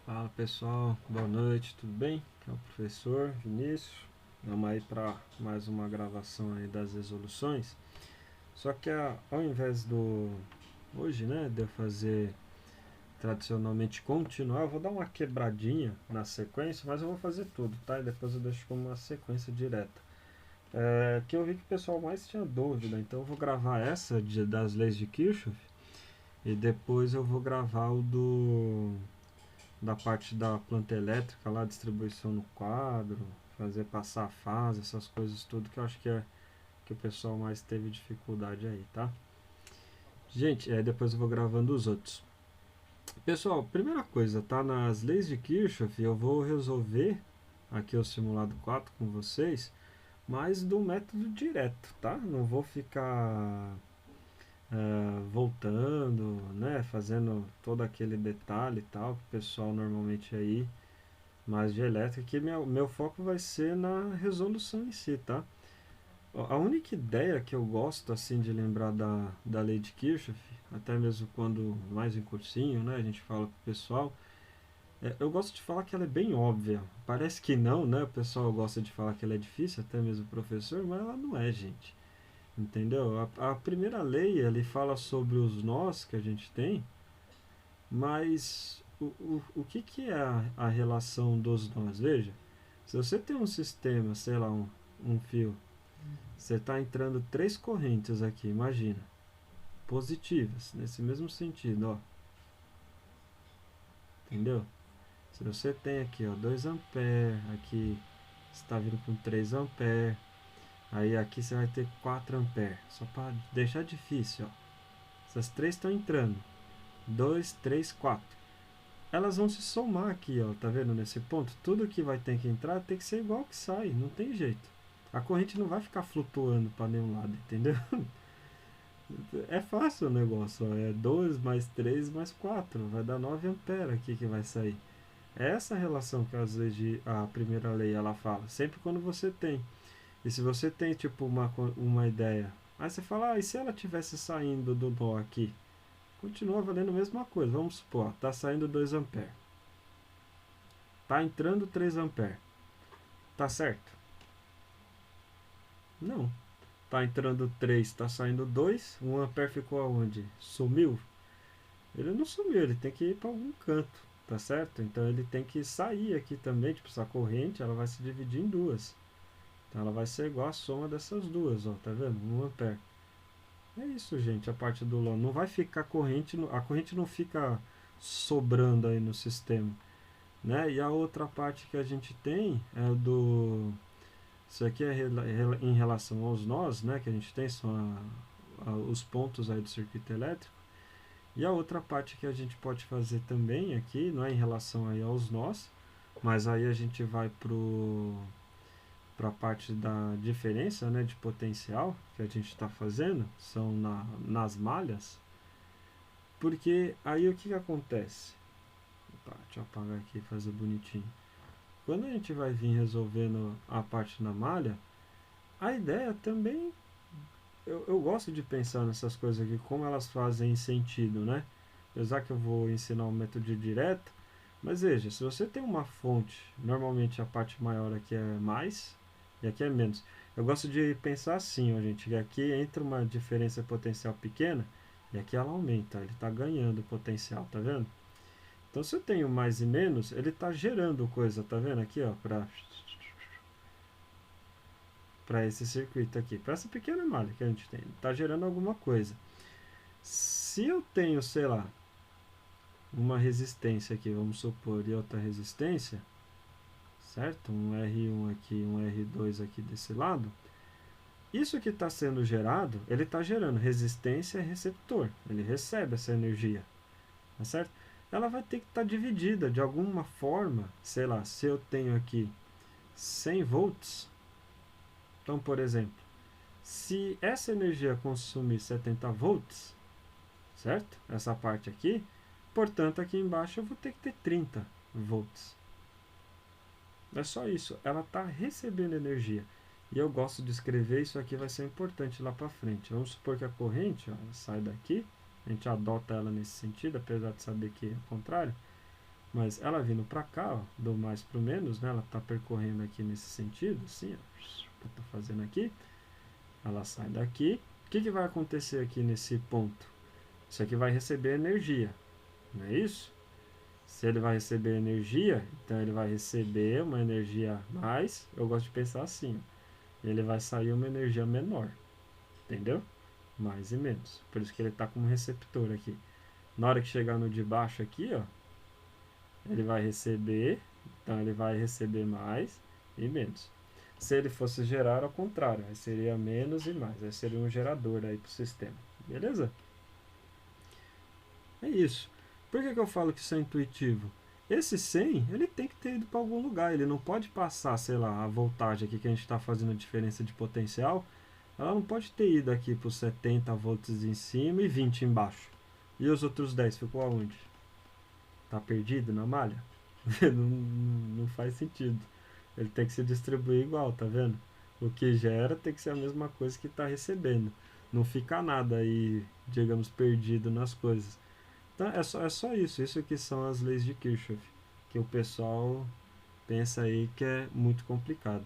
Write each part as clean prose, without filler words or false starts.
Fala pessoal, boa noite, tudo bem? Aqui é o professor Vinícius. Vamos aí para mais uma gravação aí das resoluções. Só que ao invés do hoje, né, de eu fazer tradicionalmente continuar, eu vou dar uma quebradinha na sequência, mas eu vou fazer tudo, tá? E depois eu deixo como uma sequência direta. Que eu vi que o pessoal mais tinha dúvida, então eu vou gravar essa das leis de Kirchhoff e depois eu vou gravar o da parte da planta elétrica lá, distribuição no quadro, fazer passar a fase, essas coisas tudo que eu acho que é que o pessoal mais teve dificuldade aí, tá? Gente, depois eu vou gravando os outros. Pessoal, primeira coisa, tá nas leis de Kirchhoff, eu vou resolver aqui o simulado 4 com vocês, mas do método direto, tá? Não vou ficar voltando, né, fazendo todo aquele detalhe e tal, que o pessoal normalmente aí mais de elétrica, que meu foco vai ser na resolução em si, tá? A única ideia que eu gosto assim de lembrar da lei de Kirchhoff, até mesmo quando mais em cursinho, né, a gente fala pro pessoal, eu gosto de falar que ela é bem óbvia. Parece que não, né? O pessoal gosta de falar que ela é difícil, até mesmo o professor, mas ela não é, gente. Entendeu? A primeira lei, ele fala sobre os nós que a gente tem, mas o que é a relação dos nós? Veja, se você tem um sistema, sei lá, um fio, você está entrando três correntes aqui, imagina, positivas, nesse mesmo sentido, ó, entendeu? Se você tem aqui, ó, 2 ampere, aqui está vindo com 3 ampere, aí aqui você vai ter 4 ampere, só para deixar difícil, ó. Essas três estão entrando, 2, 3, 4. Elas vão se somar aqui, ó, tá vendo nesse ponto? Tudo que vai ter que entrar tem que ser igual que sai, não tem jeito. A corrente não vai ficar flutuando para nenhum lado, entendeu? É fácil o negócio, ó, é 2 mais 3 mais 4, vai dar 9 ampere aqui que vai sair. É essa relação que às vezes a primeira lei ela fala, sempre quando você tem. E se você tem tipo uma ideia, aí você fala, e se ela tivesse saindo do nó aqui? Continua valendo a mesma coisa, vamos supor, tá saindo 2 ampere. Tá entrando 3 ampere. Tá certo? Não. Tá entrando 3, tá saindo 2. 1 ampere ficou aonde? Sumiu? Ele não sumiu, ele tem que ir para algum canto, tá certo? Então ele tem que sair aqui também, tipo, essa corrente, ela vai se dividir em duas. Então ela vai ser igual a soma dessas duas, ó, tá vendo? 1 ampere. É isso, gente, a parte do LON. Não vai ficar corrente, a corrente não fica sobrando aí no sistema, né? E a outra parte que a gente tem é do. Isso aqui é em relação aos nós, né? Que a gente tem, são os pontos aí do circuito elétrico. E a outra parte que a gente pode fazer também aqui, não é em relação aí aos nós, mas aí a gente vai para a parte da diferença, né, de potencial que a gente está fazendo, são nas malhas, porque aí o que acontece? Opa, deixa eu apagar aqui e fazer bonitinho. Quando a gente vai vir resolvendo a parte na malha, a ideia também, eu gosto de pensar nessas coisas aqui, como elas fazem sentido, né? Apesar que eu vou ensinar um método direto, mas veja, se você tem uma fonte, normalmente a parte maior aqui é mais e aqui é menos. Eu gosto de pensar assim, ó, gente, que aqui entra uma diferença potencial pequena e aqui ela aumenta, ele está ganhando potencial, tá vendo? Então se eu tenho mais e menos, ele está gerando coisa, tá vendo aqui, ó, para esse circuito aqui, para essa pequena malha que a gente tem, está gerando alguma coisa. Se eu tenho, sei lá, uma resistência aqui, vamos supor, e outra resistência, certo? Um R1 aqui, um R2 aqui desse lado. Isso que está sendo gerado, ele está gerando resistência e receptor. Ele recebe essa energia, tá certo? Ela vai ter que estar dividida de alguma forma. Sei lá, se eu tenho aqui 100 volts, então, por exemplo, se essa energia consumir 70 volts, certo? Essa parte aqui, portanto, aqui embaixo eu vou ter que ter 30 volts. É só isso, ela está recebendo energia. E eu gosto de escrever, isso aqui vai ser importante lá para frente. Vamos supor que a corrente, ó, ela sai daqui, a gente adota ela nesse sentido, apesar de saber que é o contrário. Mas ela vindo para cá, ó, do mais para o menos, né? Ela está percorrendo aqui nesse sentido, assim, ó, que eu estou fazendo aqui. Ela sai daqui. O que vai acontecer aqui nesse ponto? Isso aqui vai receber energia, não é isso? Se ele vai receber energia, então ele vai receber uma energia mais, eu gosto de pensar assim, ó, ele vai sair uma energia menor, entendeu? Mais e menos. Por isso que ele está como receptor aqui. Na hora que chegar no de baixo aqui, ó, ele vai receber, então ele vai receber mais e menos. Se ele fosse gerar, ao contrário, aí seria menos e mais, aí seria um gerador aí para o sistema, beleza? É isso. Por que eu falo que isso é intuitivo? Esse 100, ele tem que ter ido para algum lugar, ele não pode passar, sei lá, a voltagem aqui que a gente está fazendo a diferença de potencial, ela não pode ter ido aqui para os 70 volts em cima e 20 embaixo. E os outros 10 ficou aonde? Tá perdido na malha? Não faz sentido. Ele tem que se distribuir igual, tá vendo? O que gera tem que ser a mesma coisa que está recebendo. Não fica nada aí, digamos, perdido nas coisas. Então é só isso. Isso aqui são as leis de Kirchhoff. Que o pessoal pensa aí que é muito complicado.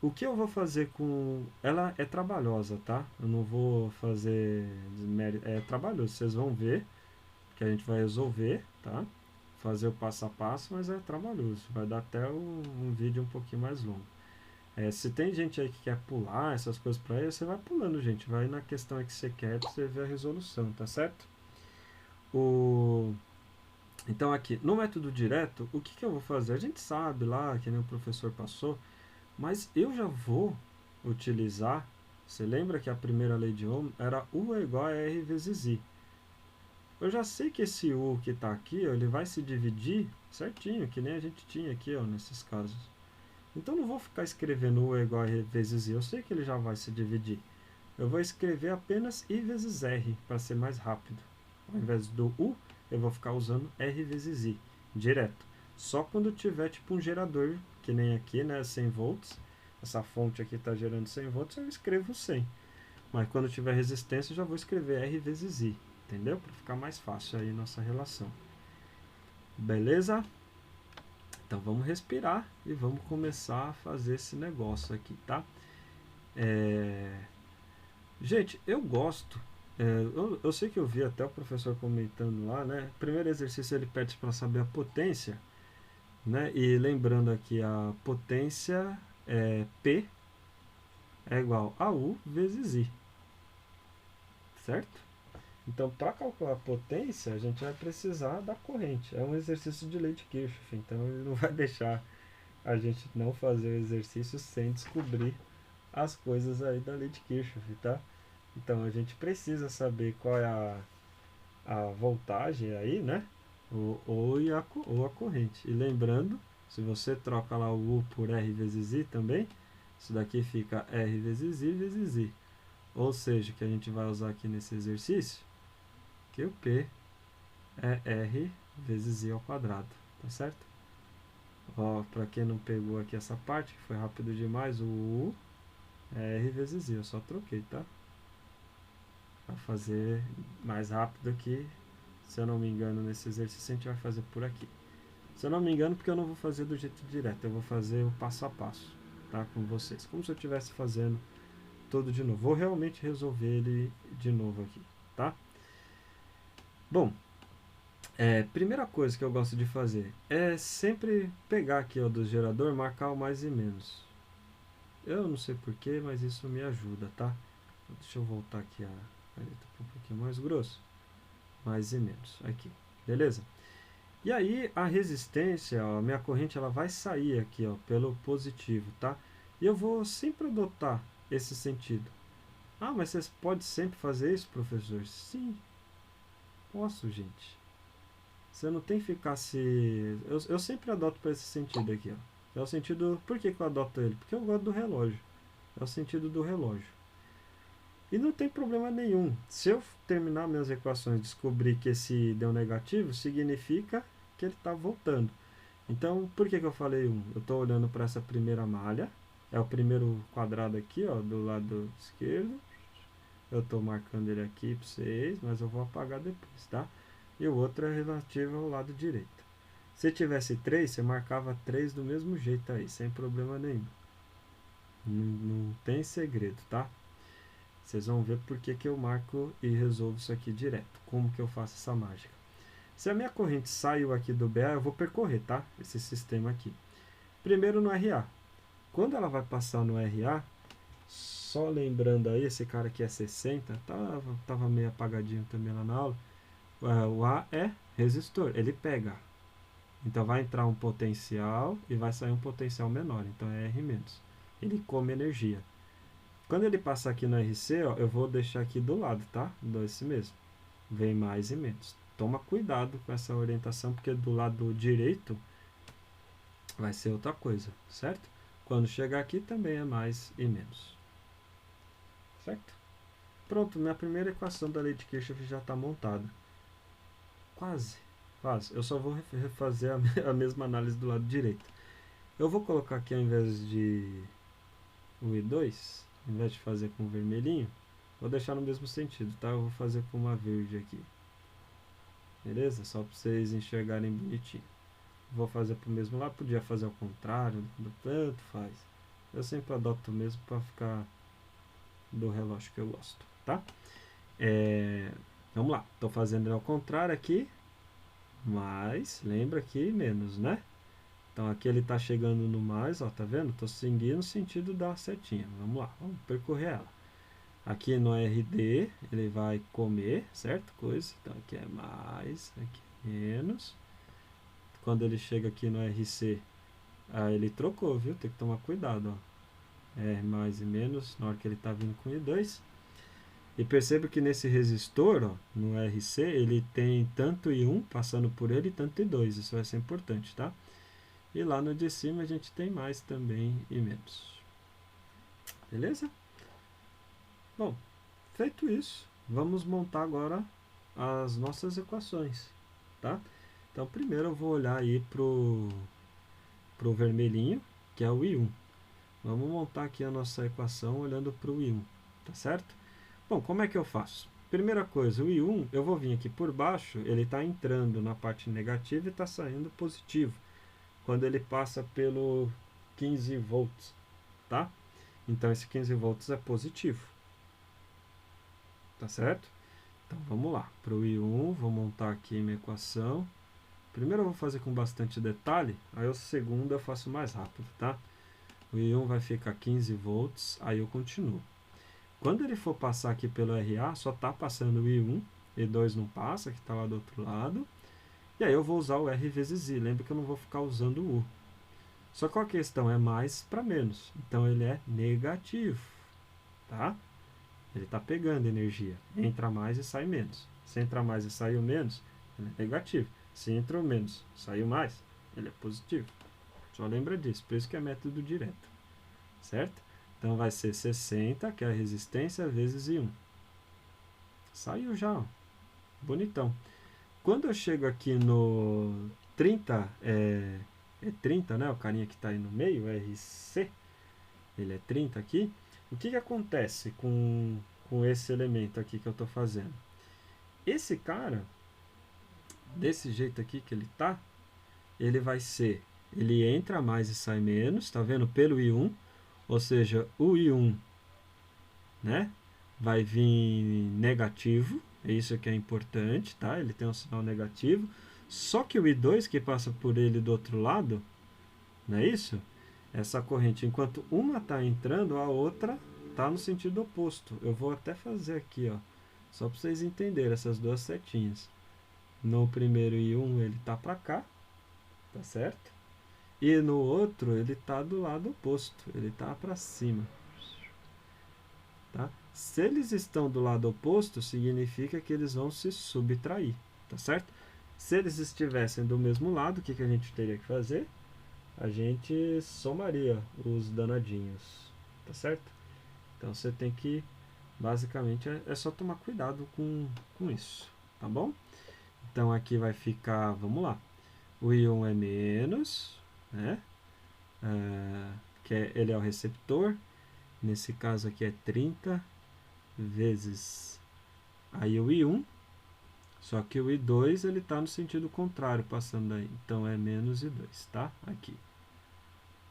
O que eu vou fazer com. Ela é trabalhosa, tá? Eu não vou fazer. É trabalhoso. Vocês vão ver que a gente vai resolver, tá? Fazer o passo a passo, mas é trabalhoso. Vai dar até um vídeo um pouquinho mais longo. Se tem gente aí que quer pular essas coisas pra aí, você vai pulando, gente. Vai na questão que você quer pra você ver a resolução, tá certo? Então aqui, no método direto, o que eu vou fazer? A gente sabe lá, que nem o professor passou, mas eu já vou utilizar. Você lembra que a primeira lei de Ohm era U é igual a R vezes I. Eu já sei que esse U que está aqui, ó, ele vai se dividir certinho, que nem a gente tinha aqui, ó, nesses casos. Então não vou ficar escrevendo U é igual a R vezes I, eu sei que ele já vai se dividir. Eu vou escrever apenas I vezes R, para ser mais rápido. Ao invés do U, eu vou ficar usando R vezes I, direto. Só quando tiver tipo um gerador, que nem aqui, né, 100 volts. Essa fonte aqui está gerando 100 volts, eu escrevo 100. Mas quando tiver resistência, eu já vou escrever R vezes I, entendeu? Para ficar mais fácil aí nossa relação. Beleza? Então vamos respirar e vamos começar a fazer esse negócio aqui, tá? Gente, eu gosto. Eu sei que eu vi até o professor comentando lá, né? Primeiro exercício ele pede para saber a potência, né? E lembrando aqui, a potência é P é igual a U vezes I, certo? Então, para calcular a potência, a gente vai precisar da corrente. É um exercício de lei de Kirchhoff, então ele não vai deixar a gente não fazer o exercício sem descobrir as coisas aí da lei de Kirchhoff, tá? Então, a gente precisa saber qual é a voltagem aí, né? Ou a corrente. E lembrando, se você troca lá o U por R vezes I também, isso daqui fica R vezes I vezes I. Ou seja, que a gente vai usar aqui nesse exercício, que o P é R vezes I ao quadrado, tá certo? Ó, para quem não pegou aqui essa parte, que foi rápido demais, o U é R vezes I, eu só troquei, tá? Para fazer mais rápido aqui, se eu não me engano, nesse exercício a gente vai fazer por aqui. Se eu não me engano, porque eu não vou fazer do jeito direto, eu vou fazer o passo a passo, tá? Com vocês, como se eu estivesse fazendo todo de novo. Vou realmente resolver ele de novo aqui, tá? Bom, primeira coisa que eu gosto de fazer é sempre pegar aqui ó, do gerador, marcar o mais e menos. Eu não sei porquê, mas isso me ajuda, tá? Deixa eu voltar aqui a caneta um pouquinho mais grosso. Mais e menos, aqui, beleza? E aí a resistência, ó, a minha corrente ela vai sair aqui ó, pelo positivo, tá? E eu vou sempre adotar esse sentido. Ah, mas você pode sempre fazer isso, professor? Sim, posso, gente. Você não tem que ficar se... Eu sempre adoto para esse sentido aqui, ó. É o sentido... Por que eu adoto ele? Porque eu gosto do relógio. É o sentido do relógio. E não tem problema nenhum. Se eu terminar minhas equações e descobrir que esse deu negativo, significa que ele está voltando. Então, por que eu falei 1? Eu estou olhando para essa primeira malha. É o primeiro quadrado aqui, ó, do lado esquerdo. Eu estou marcando ele aqui para vocês, mas eu vou apagar depois, tá? E o outro é relativo ao lado direito. Se tivesse 3, você marcava 3 do mesmo jeito aí, sem problema nenhum. Não tem segredo, tá? Vocês vão ver por que eu marco e resolvo isso aqui direto. Como que eu faço essa mágica. Se a minha corrente saiu aqui do BA, eu vou percorrer, tá? Esse sistema aqui. Primeiro no RA. Quando ela vai passar no RA, só lembrando aí, esse cara aqui é 60, tava meio apagadinho também lá na aula. O A é resistor, ele pega. Então vai entrar um potencial e vai sair um potencial menor, então é R-. Ele come energia. Quando ele passar aqui no RC, ó, eu vou deixar aqui do lado, tá? Desse mesmo. Vem mais e menos. Toma cuidado com essa orientação, porque do lado direito vai ser outra coisa, certo? Quando chegar aqui também é mais e menos. Certo? Pronto, minha primeira equação da lei de Kirchhoff já está montada. Quase. Eu só vou refazer a mesma análise do lado direito. Eu vou colocar aqui ao invés de 1 e 2, ao invés de fazer com vermelhinho, vou deixar no mesmo sentido, tá? Eu vou fazer com uma verde aqui. Beleza? Só para vocês enxergarem bonitinho. Vou fazer para o mesmo lado, podia fazer ao contrário, tanto faz. Eu sempre adoto o mesmo para ficar do relógio que eu gosto, tá? Vamos lá, estou fazendo ao contrário aqui, mais, lembra aqui, menos, né? Então aqui ele está chegando no mais, ó, tá vendo? Estou seguindo o sentido da setinha. Vamos lá, vamos percorrer ela. Aqui no RD ele vai comer, certo? Coisa, então aqui é mais, aqui é menos. Quando ele chega aqui no RC, aí ele trocou, viu? Tem que tomar cuidado, ó. R mais e menos, na hora que ele está vindo com I2. E perceba que nesse resistor, ó, no RC, ele tem tanto I1 passando por ele e tanto I2. Isso vai ser importante, tá? E lá no de cima a gente tem mais também e menos. Beleza? Bom, feito isso, vamos montar agora as nossas equações, tá? Então primeiro eu vou olhar aí pro vermelhinho, que é o I1. Vamos montar aqui a nossa equação olhando para o I1, tá certo? Bom, como é que eu faço? Primeira coisa, o I1, eu vou vir aqui por baixo, ele está entrando na parte negativa e está saindo positivo, quando ele passa pelo 15 volts, tá? Então esse 15 volts é positivo, tá certo? Então vamos lá, para o I1, vou montar aqui minha equação. Primeiro eu vou fazer com bastante detalhe, aí o segundo eu faço mais rápido, tá? O I1 vai ficar 15 volts, aí eu continuo. Quando ele for passar aqui pelo RA, só está passando o I1, E2 não passa, que está lá do outro lado. E aí eu vou usar o R vezes I, lembra que eu não vou ficar usando o U. Só que a questão é mais para menos, então ele é negativo, tá? Ele está pegando energia, entra mais e sai menos. Se entra mais e saiu menos, ele é negativo. Se entrou menos, saiu mais, ele é positivo. Só lembra disso, por isso que é método direto, certo? Então vai ser 60, que é a resistência, vezes I1. Saiu já, ó. Bonitão. Quando eu chego aqui no 30, é 30, né? O carinha que está aí no meio, RC, ele é 30 aqui. O que acontece com esse elemento aqui que eu estou fazendo? Esse cara, desse jeito aqui que ele tá, ele vai ser, ele entra mais e sai menos, tá vendo? Pelo I1, ou seja, o I1, né, vai vir negativo, é isso que é importante, tá? Ele tem um sinal negativo, só que o I2 que passa por ele do outro lado, não é isso? Essa corrente, enquanto uma está entrando, a outra está no sentido oposto. Eu vou até fazer aqui, ó, só para vocês entenderem essas duas setinhas. No primeiro I1 ele está para cá, tá certo? E no outro ele está do lado oposto, ele está para cima. Tá? Se eles estão do lado oposto, significa que eles vão se subtrair, tá certo? Se eles estivessem do mesmo lado, o que a gente teria que fazer? A gente somaria os danadinhos, tá certo? Então você tem que, basicamente, é só tomar cuidado com isso, tá bom? Então aqui vai ficar, vamos lá, o I1 é menos, né? Ele é o receptor, nesse caso aqui é 30 vezes aí o I1, Só que o I2 ele está no sentido contrário, passando aí. Então é menos I2, tá? Aqui.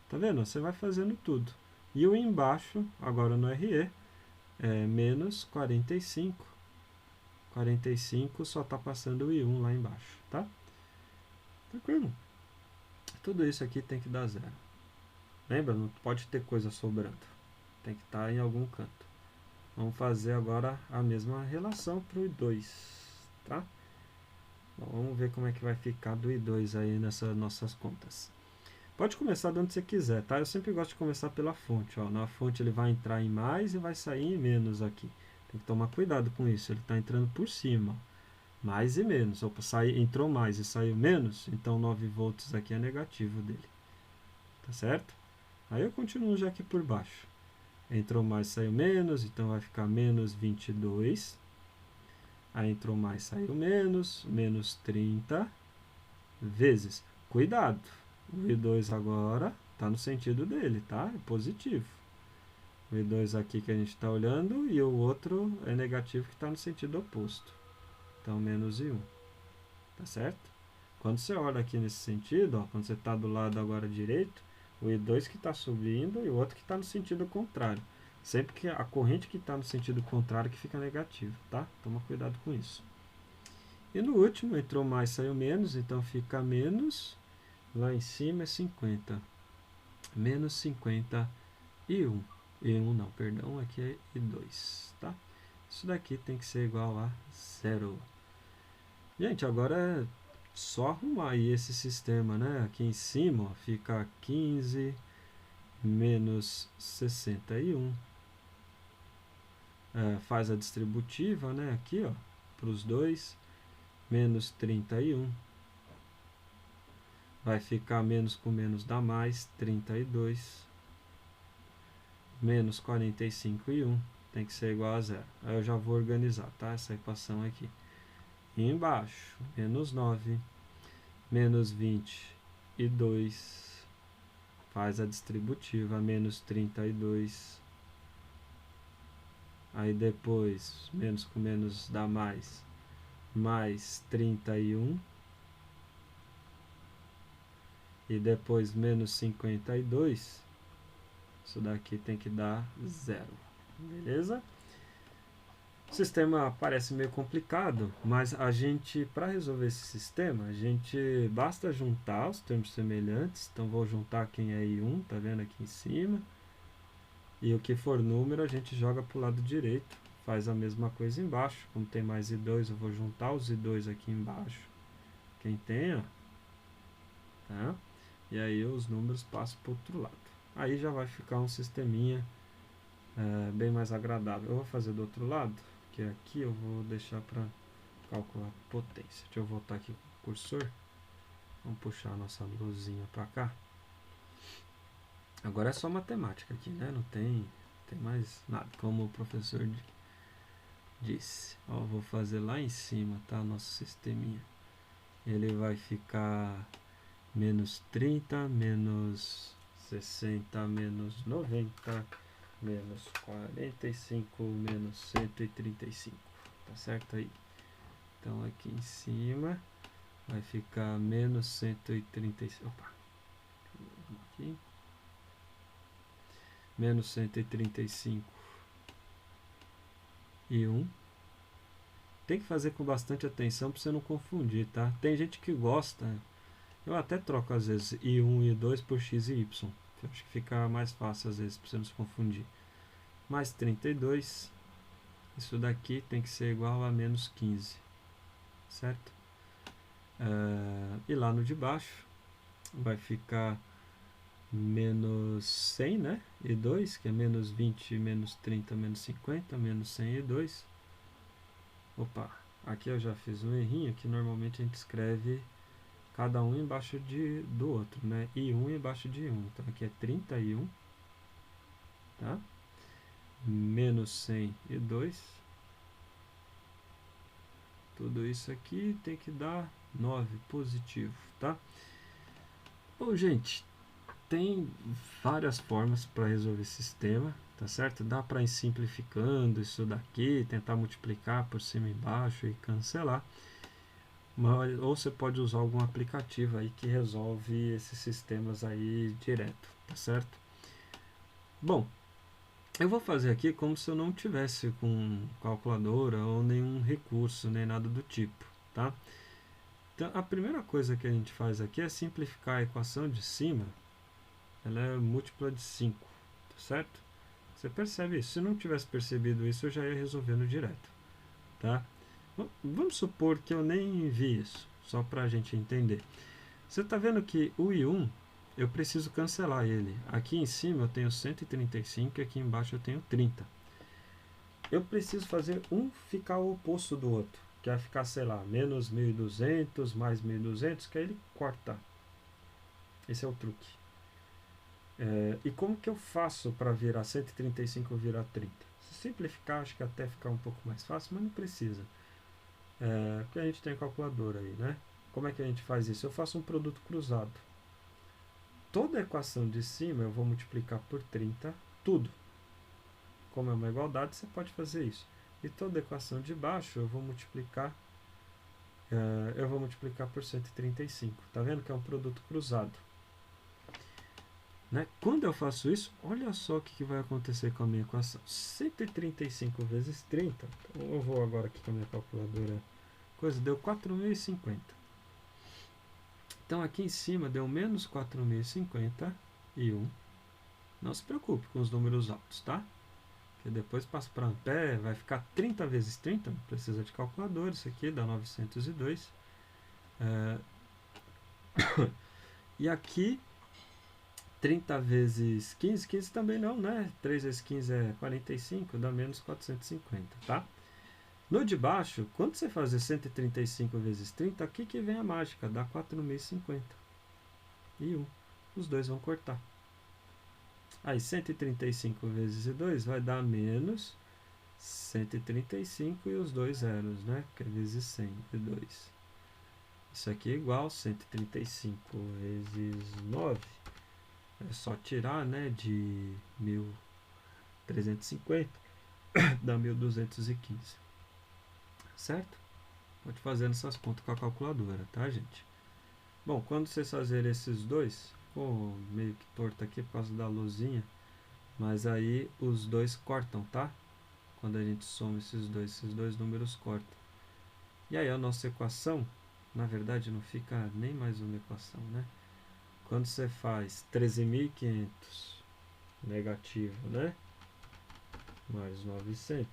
Tá vendo? Você vai fazendo tudo. E o embaixo, agora no RE, é menos 45. 45 só está passando o I1 lá embaixo, tá? Tranquilo? Tudo isso aqui tem que dar zero. Lembra? Não pode ter coisa sobrando. Tem que estar em algum canto. Vamos fazer agora a mesma relação para o I2, tá? Bom, vamos ver como é que vai ficar do I2 aí nessas nossas contas. Pode começar de onde você quiser, tá? Eu sempre gosto de começar pela fonte, ó. Na fonte ele vai entrar em mais e vai sair em menos aqui. Tem que tomar cuidado com isso, ele está entrando por cima, ó. Mais e menos. Opa, entrou mais e saiu menos, então 9 volts aqui é negativo dele. Tá certo? Aí eu continuo já aqui por baixo. Entrou mais, saiu menos, então vai ficar menos 22. Aí entrou mais, saiu menos, menos 30 vezes. Cuidado, o I2 agora está no sentido dele, tá? É positivo. O I2 aqui que a gente está olhando e o outro é negativo que está no sentido oposto. Então, menos I1. Tá certo? Quando você olha aqui nesse sentido, ó, quando você está do lado agora direito, o I2 que está subindo e o outro que está no sentido contrário. Sempre que a corrente que está no sentido contrário que fica negativo, tá? Toma cuidado com isso. E no último, entrou mais, saiu menos, então fica menos, lá em cima é 50. Menos 50 e 1. E 1 não, perdão, aqui é I2, tá? Isso daqui tem que ser igual a 0. Gente, agora é só arrumar aí esse sistema, né? Aqui em cima, ó, fica 15 menos 61. Faz a distributiva, né? Aqui, ó, para os dois, menos 31. Vai ficar menos com menos dá mais, 32. Menos 45 e 1 tem que ser igual a 0. Aí eu já vou organizar, tá? Essa equação aqui. E embaixo, menos 9, menos 22, faz a distributiva, menos 32. Aí depois, menos com menos dá mais, mais 31. E depois menos 52. Isso daqui tem que dar 0. Beleza? O sistema parece meio complicado, mas a gente, para resolver esse sistema, a gente basta juntar os termos semelhantes. Então vou juntar quem é I1, tá vendo aqui em cima. E o que for número a gente joga para o lado direito. Faz a mesma coisa embaixo. Como tem mais I2, eu vou juntar os I2 aqui embaixo. Quem tem, ó. Tá? E aí os números passam para o outro lado. Aí já vai ficar um sisteminha bem mais agradável. Eu vou fazer do outro lado, que aqui eu vou deixar para calcular a potência. Deixa eu voltar aqui com o cursor. Vamos puxar a nossa luzinha para cá. Agora é só matemática aqui, né? Não tem mais nada, como o professor disse. Ó, vou fazer lá em cima, tá? Nosso sisteminha. Ele vai ficar menos 30, menos 60, menos 90, menos 45, menos 135. Tá certo aí? Então aqui em cima vai ficar menos 135. Opa! Aqui. Menos 135 e 1. Tem que fazer com bastante atenção para você não confundir, tá? Tem gente que gosta. Eu até troco às vezes I1 e I2 por X e Y. Eu acho que fica mais fácil às vezes para você não se confundir. Mais 32. Isso daqui tem que ser igual a menos 15. Certo? E lá no de baixo vai ficar menos 100, né? E 2, que é menos 20, menos 30, menos 50, menos 100 e 2. Opa, aqui eu já fiz um errinho, que normalmente a gente escreve cada um embaixo do outro, né? E 1 embaixo de 1. Então aqui é 31, tá? Menos 100 e 2. Tudo isso aqui tem que dar 9 positivo, tá? Bom, gente, tem várias formas para resolver esse sistema, tá certo? Dá para ir simplificando isso daqui, tentar multiplicar por cima e embaixo e cancelar. ou você pode usar algum aplicativo aí que resolve esses sistemas aí direto, tá certo? Bom, eu vou fazer aqui como se eu não tivesse com calculadora ou nenhum recurso, nem nada do tipo, tá? Então, a primeira coisa que a gente faz aqui é simplificar a equação de cima. Ela é múltipla de 5, tá certo? Você percebe isso. Se não tivesse percebido isso, eu já ia resolvendo direto, tá? Vamos supor que eu nem vi isso, só para a gente entender. Você está vendo que o I1, eu preciso cancelar ele. Aqui em cima eu tenho 135 e aqui embaixo eu tenho 30. Eu preciso fazer um ficar o oposto do outro, que é ficar, sei lá, menos 1.200, mais 1.200, que aí ele corta. Esse é o truque. E como que eu faço para virar 135 virar 30? Se simplificar, acho que até ficar um pouco mais fácil, mas não precisa. Porque a gente tem calculadora aí, né? Como é que a gente faz isso? Eu faço um produto cruzado. Toda a equação de cima eu vou multiplicar por 30, tudo. Como é uma igualdade, você pode fazer isso. E toda a equação de baixo eu vou multiplicar por 135. Tá vendo que é um produto cruzado? Né? Quando eu faço isso, olha só o que vai acontecer com a minha equação. 135 vezes 30. Então eu vou agora aqui com a minha calculadora. Deu 4.050. Então aqui em cima deu menos 4.050 e 1. Não se preocupe com os números altos, tá? Porque depois passa para ampere, vai ficar 30 vezes 30, não precisa de calculador, isso aqui dá 902. E aqui 30 vezes 15, 15 também não, né? 3 vezes 15 é 45, dá menos 450, tá? No de baixo, quando você fazer 135 vezes 30, aqui que vem a mágica, dá 4.050 e 1. Os dois vão cortar. Aí 135 vezes 2 vai dar menos 135 e os dois zeros, né? Que é vezes 100 e 2. Isso aqui é igual a 135 vezes 9. É só tirar, né, de 1.350, dá 1.215. Certo? Pode fazer essas contas com a calculadora, tá, gente? Bom, quando vocês fazerem esses dois, ficou meio que torto aqui por causa da luzinha, mas aí os dois cortam, tá? Quando a gente soma esses dois números cortam. E aí a nossa equação, na verdade não fica nem mais uma equação, né? Quando você faz 13.500 negativo, né? Mais 900.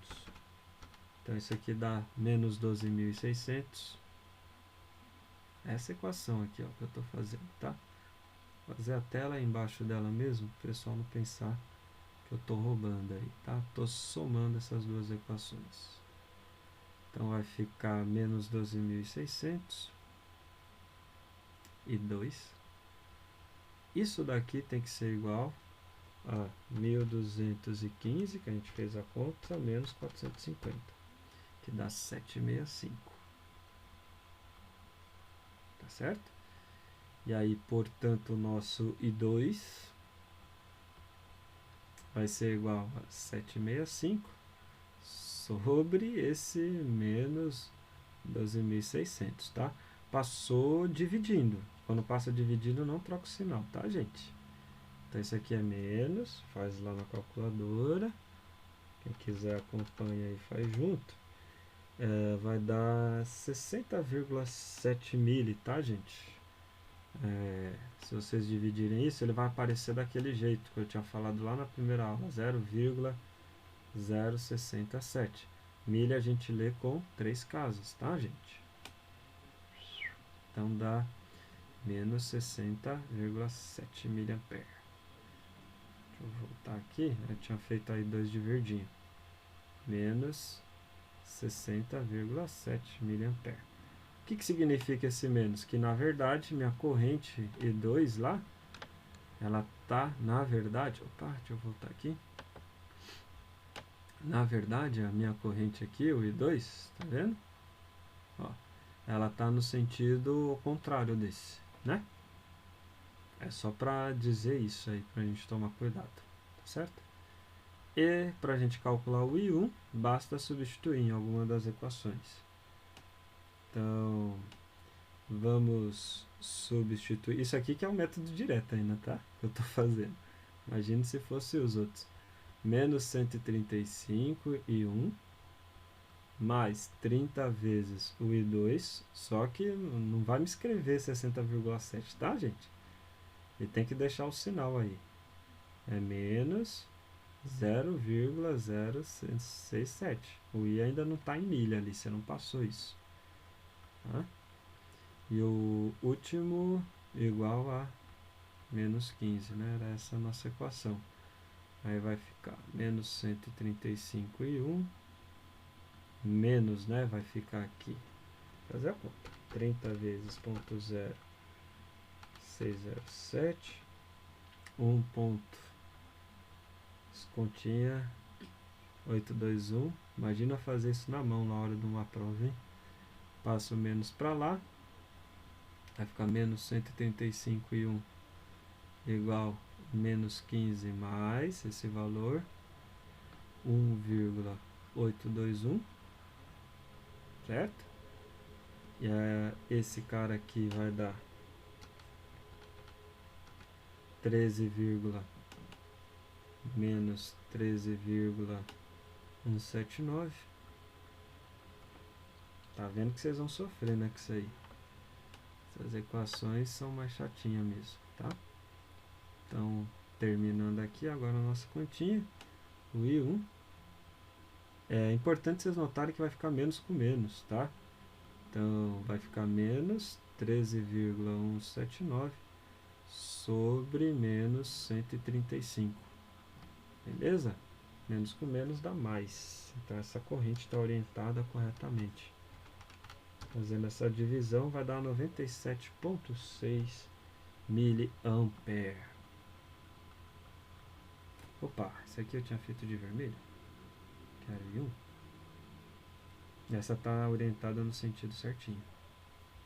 Então isso aqui dá menos 12.600. Essa equação aqui, ó, que eu estou fazendo, tá? Vou fazer a tela embaixo dela mesmo, para o pessoal não pensar que eu estou roubando aí, tá? Estou somando essas duas equações. Então vai ficar menos 12.600 e 2. Isso daqui tem que ser igual a 1.215, que a gente fez a conta, menos 450, que dá 765. Tá certo? E aí, portanto, o nosso I2 vai ser igual a 765 sobre esse menos 12.600, tá? Passou dividindo. Quando passa dividindo, não troca o sinal, tá, gente? Então, isso aqui é menos, faz lá na calculadora. Quem quiser acompanha e faz junto. Vai dar 60,7 mili, tá, gente? Se vocês dividirem isso, ele vai aparecer daquele jeito que eu tinha falado lá na primeira aula, 0,067. Milha a gente lê com 3 casas, tá, gente? Então dá menos 60,7 miliampere. Deixa eu voltar aqui, eu tinha feito aí 2 de verdinho. Menos 60,7 miliampere. O que significa esse menos? Que na verdade minha corrente E2 lá, ela tá, na verdade, deixa eu voltar aqui. Na verdade, a minha corrente aqui, o I2, tá vendo? Ó, ela tá no sentido contrário desse, né? É só para dizer isso aí, pra gente tomar cuidado, tá certo? E para a gente calcular o I1, basta substituir em alguma das equações. Então, Vamos substituir. Isso aqui que é o método direto ainda, tá? Que eu tô fazendo. Imagine se fosse os outros. Menos 135 e 1 mais 30 vezes o I2, só que não vai me escrever 60,7, tá, gente? E tem que deixar o sinal aí. É menos 0,067. O I ainda não está em milha ali, você não passou isso. Tá? E o último igual a menos 15, né? Era essa a nossa equação. Aí vai ficar menos 135 e 1 menos, né? Vai ficar aqui. Fazer a conta. 30 vezes 0,607. 1 ponto. Descontinha 821. Imagina fazer isso na mão na hora de uma prova, hein? Passo o menos para lá. Vai ficar menos 135 e 1 igual menos 15 mais esse valor. 1,821. Certo? E esse cara aqui vai dar 13, menos 13,179. Tá vendo que vocês vão sofrer, né, com isso aí. Essas equações são mais chatinhas mesmo, tá? Então, terminando aqui agora a nossa continha, o I1. É importante vocês notarem que vai ficar menos com menos, tá? Então, vai ficar menos 13,179 sobre menos 135. Beleza? Menos com menos dá mais. Então, essa corrente está orientada corretamente. Fazendo essa divisão, vai dar 97,6 miliampere. Opa, esse aqui eu tinha feito de vermelho. Quero I1. Essa está orientada no sentido certinho.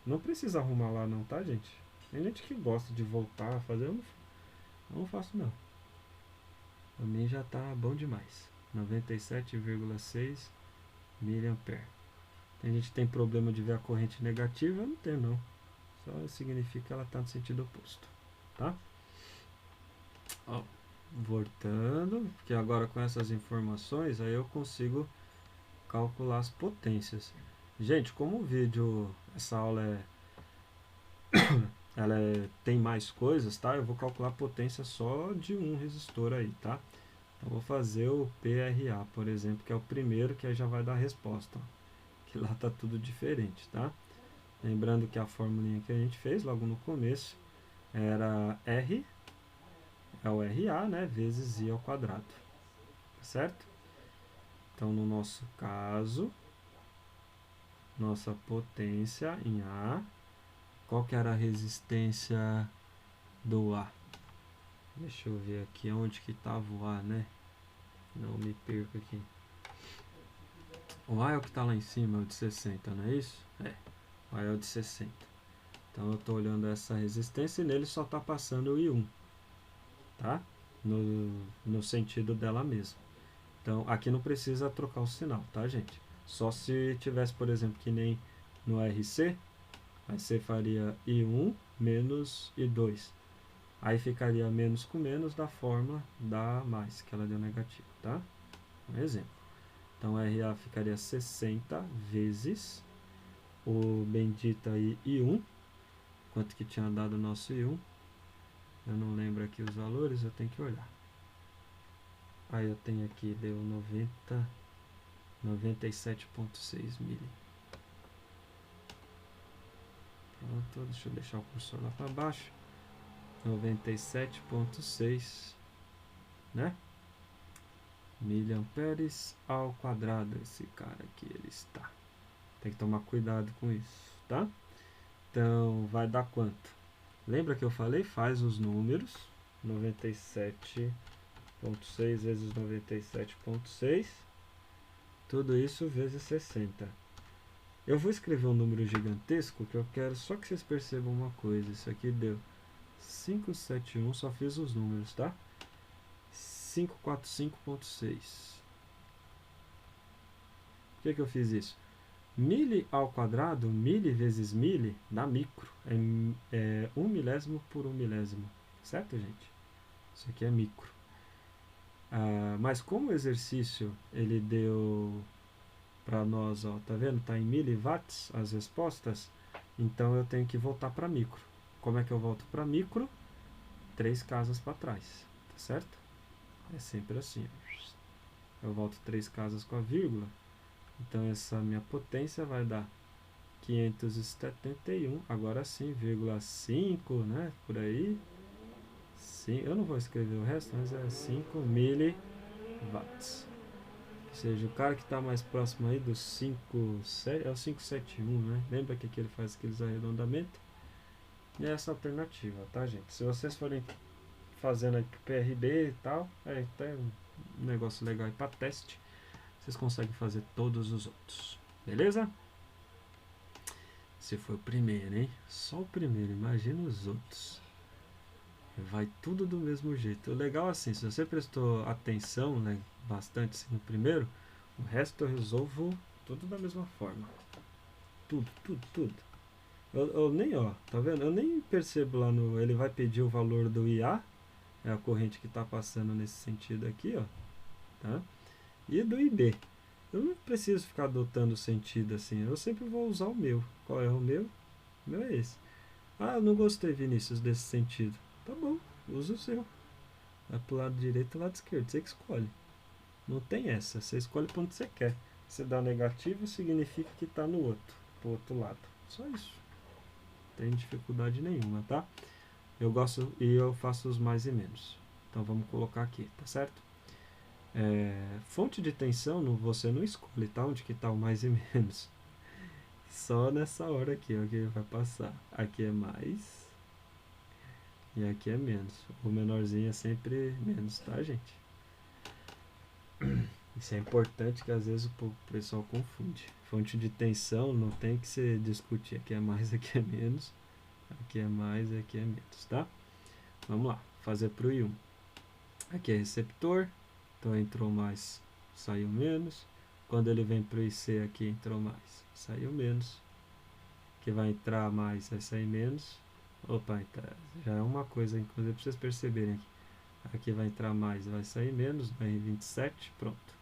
Não precisa arrumar lá não, tá, gente? Tem gente que gosta de voltar a fazer, eu não faço não. Pra mim já tá bom demais. 97,6 miliampere. Tem gente que tem problema de ver a corrente negativa, eu não tenho não. Só significa que ela está no sentido oposto, tá? Ó, voltando, porque agora com essas informações aí eu consigo calcular as potências. Gente, como o vídeo, essa aula tem mais coisas, tá? Eu vou calcular a potência só de um resistor aí, tá? Então vou fazer o PRA, por exemplo, que é o primeiro, que aí já vai dar a resposta, ó. Que lá tá tudo diferente, tá? Lembrando que a formulinha que a gente fez logo no começo era R, é o RA, né, vezes I ao quadrado, certo? Então, no nosso caso, nossa potência em A, qual que era a resistência do A? Deixa eu ver aqui onde que estava o A, né? Não me perco aqui. O A é o que está lá em cima, é o de 60, não é isso? É, o A é o de 60. Então eu estou olhando essa resistência e nele só está passando o I1, tá? No sentido dela mesma. Então aqui não precisa trocar o sinal, tá, gente? Só se tivesse, por exemplo, que nem no RC, aí você faria I1 menos I2. Aí ficaria menos com menos da forma da mais, que ela deu negativo, tá? Um exemplo. Então RA ficaria 60 vezes o bendito aí I1. Quanto que tinha dado o nosso I1? Eu não lembro aqui os valores, eu tenho que olhar. Aí eu tenho aqui, deu 97,6 mili. Pronto, deixa eu deixar o cursor lá para baixo. 97,6, né? Miliamperes ao quadrado. Esse cara aqui, ele está. Tem que tomar cuidado com isso, tá? Então, vai dar quanto? Lembra que eu falei? Faz os números. 97,6 vezes 97,6. Tudo isso vezes 60. Eu vou escrever um número gigantesco que eu quero só que vocês percebam uma coisa. Isso aqui deu 571, só fiz os números, tá? 545,6. Por que eu fiz isso? Milli ao quadrado, milli vezes milli, dá micro. É 1 milésimo por 1 milésimo. Certo, gente? Isso aqui é micro. Mas como o exercício ele deu para nós, ó, tá vendo? Tá em miliwatts as respostas. Então eu tenho que voltar para micro. Como é que eu volto para micro? 3 casas para trás, tá certo? É sempre assim. Eu volto 3 casas com a vírgula. Então essa minha potência vai dar 571, agora sim, vírgula 5, né? Por aí. Sim, eu não vou escrever o resto, mas é 5 miliwatts. Ou seja, o cara que está mais próximo aí dos 5, é o 571, né? Lembra que aqui ele faz aqueles arredondamentos? E é essa alternativa, tá, gente? Se vocês forem fazendo aí pro PRB e tal, é até um negócio legal aí para teste, vocês conseguem fazer todos os outros, beleza? Se foi o primeiro, hein? Só o primeiro, imagina os outros. Vai tudo do mesmo jeito. O legal é assim, se você prestou atenção, né, bastante assim, no primeiro, o resto eu resolvo tudo da mesma forma. Tudo, tudo, tudo. Eu nem, ó, tá vendo? Eu nem percebo lá no... Ele vai pedir o valor do IA, é a corrente que está passando nesse sentido aqui, ó, tá? E do IB. Eu não preciso ficar adotando sentido assim, eu sempre vou usar o meu. Qual é o meu? O meu é esse. Ah, eu não gostei, Vinícius, desse sentido. Tá bom, usa o seu. Vai pro lado direito ou lado esquerdo, você que escolhe. Não tem essa, você escolhe para onde você quer. Se dá negativo, significa que está no outro, pro outro lado. Só isso. Não tem dificuldade nenhuma, tá? Eu gosto e eu faço os mais e menos. Então vamos colocar aqui, tá certo? Fonte de tensão você não escolhe, tá? Onde que tá o mais e menos. Só nessa hora aqui, ó, que vai passar. Aqui é mais e aqui é menos. O menorzinho é sempre menos, tá, gente? Isso é importante que às vezes o pessoal confunde. Fonte de tensão não tem que se discutir. Aqui é mais, aqui é menos. Aqui é mais, aqui é menos, tá? Vamos lá, fazer para o I1. Aqui é receptor, então entrou mais, saiu menos. Quando ele vem para o IC aqui, entrou mais, saiu menos. Aqui vai entrar mais, vai sair menos. Opa, já é uma coisa, inclusive, para vocês perceberem aqui. Aqui vai entrar mais, vai sair menos, vai em 27, pronto.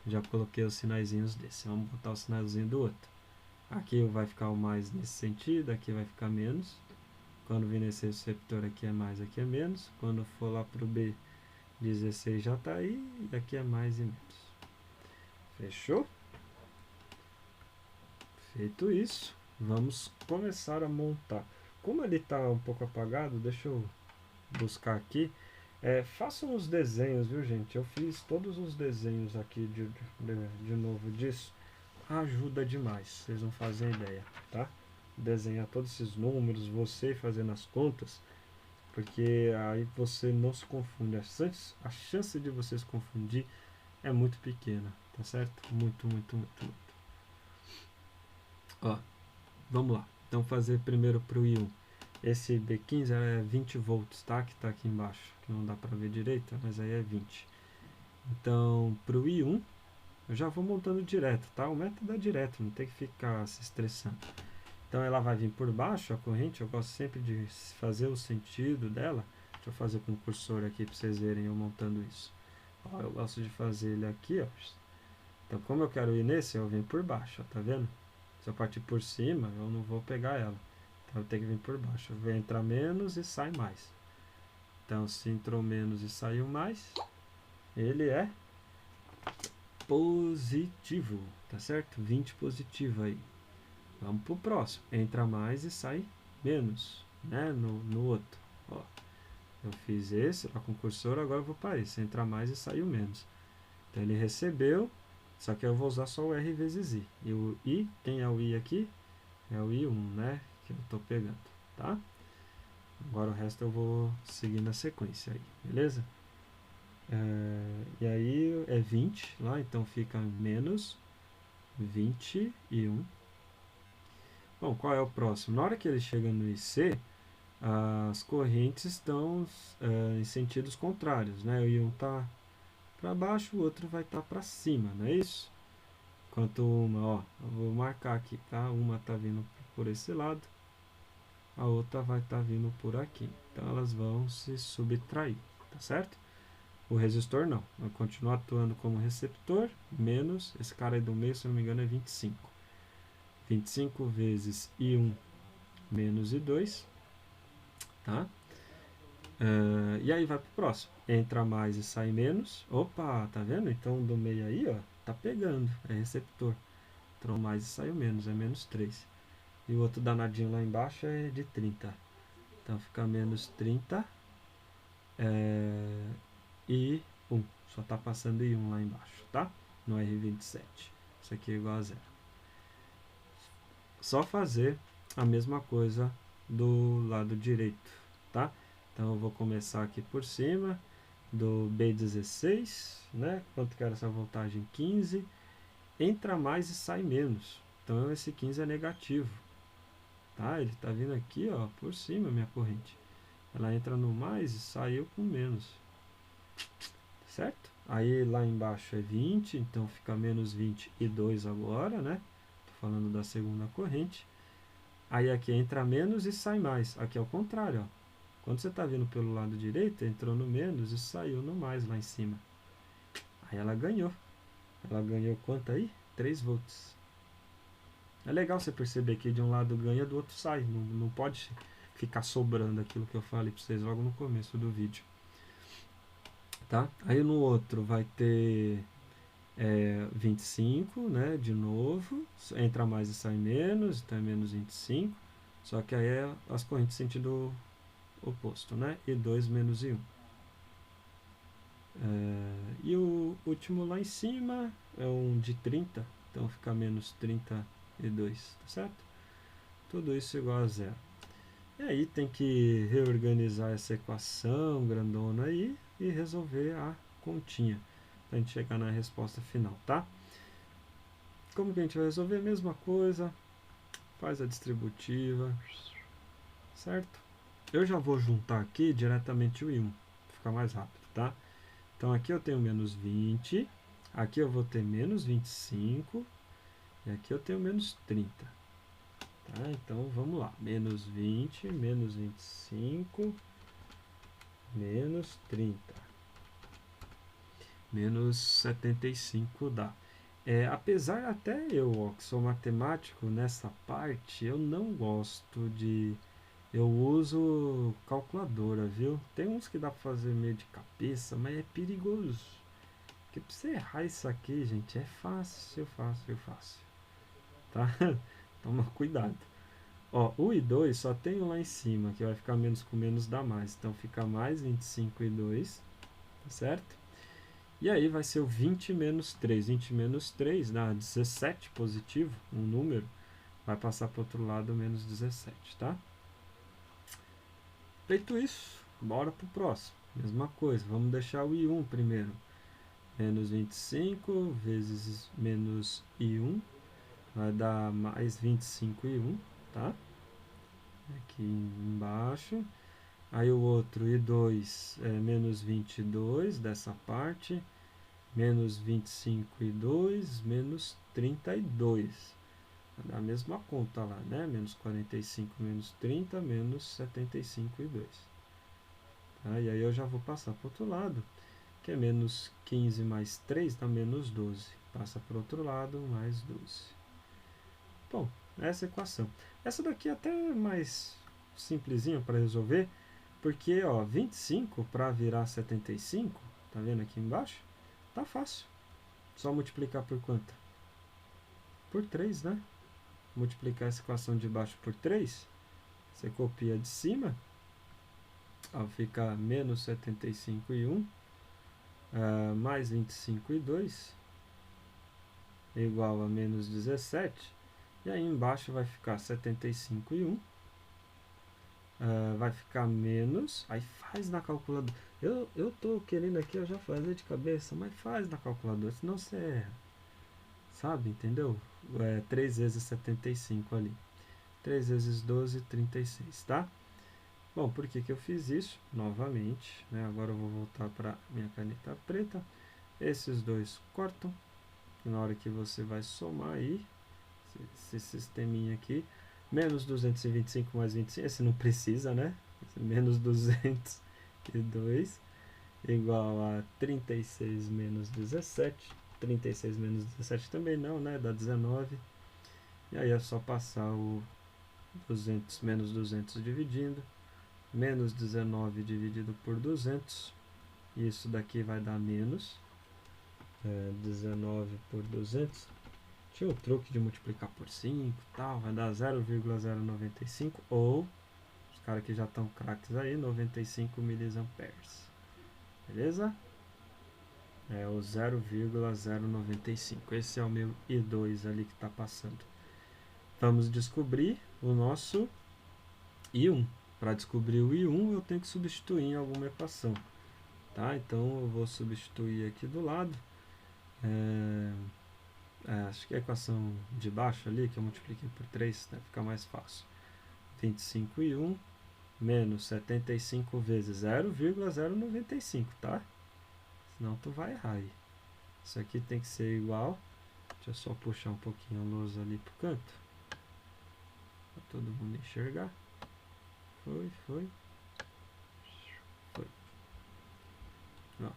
Já coloquei os sinaizinhos desse. Vamos botar o sinalzinho do outro. Aqui vai ficar o mais nesse sentido, aqui vai ficar menos. Quando vir nesse receptor aqui é mais, aqui é menos. Quando for lá para o B, 16 já está aí, e aqui é mais e menos. Fechou? Feito isso, vamos começar a montar. Como ele está um pouco apagado, deixa eu buscar aqui. Façam os desenhos, viu, gente? Eu fiz todos os desenhos aqui de novo disso. Ajuda demais, vocês não fazem ideia, tá? Desenhar todos esses números, você fazendo as contas, porque aí você não se confunde. A chance de você se confundir é muito pequena, tá certo? Muito, muito, muito, muito. Ó, vamos lá. Então fazer primeiro para o I1. Esse B15 é 20 volts, tá? Que tá aqui embaixo, que não dá para ver direito, mas aí é 20. Então, para o I1, eu já vou montando direto, tá? O método é direto, não tem que ficar se estressando. Então ela vai vir por baixo, a corrente, eu gosto sempre de fazer o sentido dela. Deixa eu fazer com o cursor aqui para vocês verem eu montando isso. Ó, eu gosto de fazer ele aqui, ó. Então como eu quero ir nesse, eu venho por baixo, ó, tá vendo? Se eu partir por cima, eu não vou pegar ela. Então eu tenho que vir por baixo. Eu vou entrar menos e sai mais. Então se entrou menos e saiu mais, ele é positivo, tá certo? 20 positivo aí. Vamos pro próximo. Entra mais e sai menos, né? No outro. Ó, eu fiz esse lá com o cursor, agora eu vou para esse. Entra mais e saiu menos. Então ele recebeu, só que eu vou usar só o R vezes I. E o I, quem é o I aqui? É o I1, né? Que eu estou pegando, tá? Agora o resto eu vou seguir na sequência aí, beleza? E aí é 20 lá, então fica menos 21. Bom, qual é o próximo? Na hora que ele chega no IC, as correntes estão em sentidos contrários, né? O I1 está para baixo, o outro vai estar para cima, não é isso? Enquanto uma, ó, eu vou marcar aqui, tá? Uma tá vindo por esse lado, a outra vai estar vindo por aqui. Então elas vão se subtrair, tá certo? O resistor não, vai continuar atuando como receptor, menos, esse cara aí do meio, se não me engano, é 25. 25 vezes I1 menos I2, tá? E aí vai pro próximo. Entra mais e sai menos. Opa, tá vendo? Então do meio aí, ó, tá pegando, é receptor. Entrou mais e saiu menos, é menos 3. E o outro danadinho lá embaixo é de 30. Então fica menos 30 e 1. Só tá passando I1 lá embaixo, tá? No R27. Isso aqui é igual a zero. Só fazer a mesma coisa do lado direito, tá? Então eu vou começar aqui por cima do B16, né? Quanto que era essa voltagem? 15. Entra mais e sai menos. Então esse 15 é negativo, tá? Ele tá vindo aqui, ó, por cima minha corrente. Ela entra no mais e saiu com menos, certo? Aí lá embaixo é 20, então fica menos 22 agora, né? Tô falando da segunda corrente. Aí aqui entra menos e sai mais. Aqui é o contrário, ó. Quando você está vindo pelo lado direito, entrou no menos e saiu no mais lá em cima. Aí ela ganhou. Ela ganhou quanto aí? 3 volts. É legal você perceber que de um lado ganha, do outro sai. Não pode ficar sobrando aquilo que eu falei para vocês logo no começo do vídeo. Tá? Aí no outro vai ter 25, né? De novo. Entra mais e sai menos, então é menos 25. Só que aí é as correntes sentido oposto, né? I2 menos I1. E o último lá em cima é um de 30, então fica menos 32, tá certo? Tudo isso igual a zero. E aí tem que reorganizar essa equação grandona aí e resolver a continha, para a gente chegar na resposta final, tá? Como que a gente vai resolver? A mesma coisa, faz a distributiva, certo? Eu já vou juntar aqui diretamente o I1, fica mais rápido, tá? Então aqui eu tenho menos 20, aqui eu vou ter menos 25 e aqui eu tenho menos 30. Tá? Então vamos lá, menos 20, menos 25, menos 30, menos 75 dá. Apesar até eu, ó, que sou matemático, nessa parte eu não gosto de... Eu uso calculadora, viu? Tem uns que dá pra fazer meio de cabeça, mas é perigoso. Porque pra você errar isso aqui, gente, é fácil, fácil. Tá? Toma cuidado. Ó, o I2 só tem um lá em cima, que vai ficar menos com menos dá mais. Então fica mais 25 I2, tá certo? E aí vai ser o 20 menos 3. 20 menos 3 dá 17 positivo, um número. Vai passar para o outro lado menos 17, tá? Feito isso, bora pro próximo. Mesma coisa, vamos deixar o I1 primeiro. Menos 25 vezes menos I1 vai dar mais 25 I1, tá? Aqui embaixo. Aí o outro I2 é menos 22 dessa parte. Menos 25 I2 menos 32. Vai dar a mesma conta lá, né? Menos 45 menos 30 menos 75 I2. Tá? E aí eu já vou passar para o outro lado, que é menos 15 mais 3 dá menos 12. Passa para o outro lado, mais 12. Bom, essa é a equação. Essa daqui é até mais simplesinha para resolver, porque ó, 25 para virar 75, tá vendo aqui embaixo? Tá fácil. Só multiplicar por quanto? Por 3, né? Multiplicar essa equação de baixo por 3, você copia de cima, ó, fica menos 75 e 1, mais 25 e 2, igual a menos 17, e aí embaixo vai ficar 75 e 1, vai ficar menos, aí faz na calculadora. Eu tô querendo aqui eu já fazer de cabeça, mas faz na calculadora, senão você erra. Sabe, entendeu? 3 vezes 75 ali. 3 vezes 12, 36, tá? Bom, por que eu fiz isso? Novamente, né? Agora eu vou voltar para minha caneta preta. Esses dois cortam na hora que você vai somar aí, esse sisteminha aqui, menos 225 mais 25, esse não precisa, né? Menos 202 igual a 36 menos 17. 36 menos 17 também não, né? Dá 19. E aí é só passar o 200 menos 200 dividindo. Menos 19 dividido por 200. Isso daqui vai dar menos 19 por 200. Tinha o truque de multiplicar por 5 e tal. Vai dar 0,095 ou, os caras que já estão craques aí, 95 miliamperes. Beleza? É o 0,095. Esse é o meu I2 ali que está passando. Vamos descobrir o nosso I1. Para descobrir o I1, eu tenho que substituir em alguma equação. Tá? Então, eu vou substituir aqui do lado. Acho que a equação de baixo ali, que eu multipliquei por 3, né, fica mais fácil. 25I1 menos 75 vezes 0,095, tá? Senão tu vai errar aí. Isso aqui tem que ser igual. Deixa eu só puxar um pouquinho a lousa ali pro canto. Para todo mundo enxergar. Foi. Ó.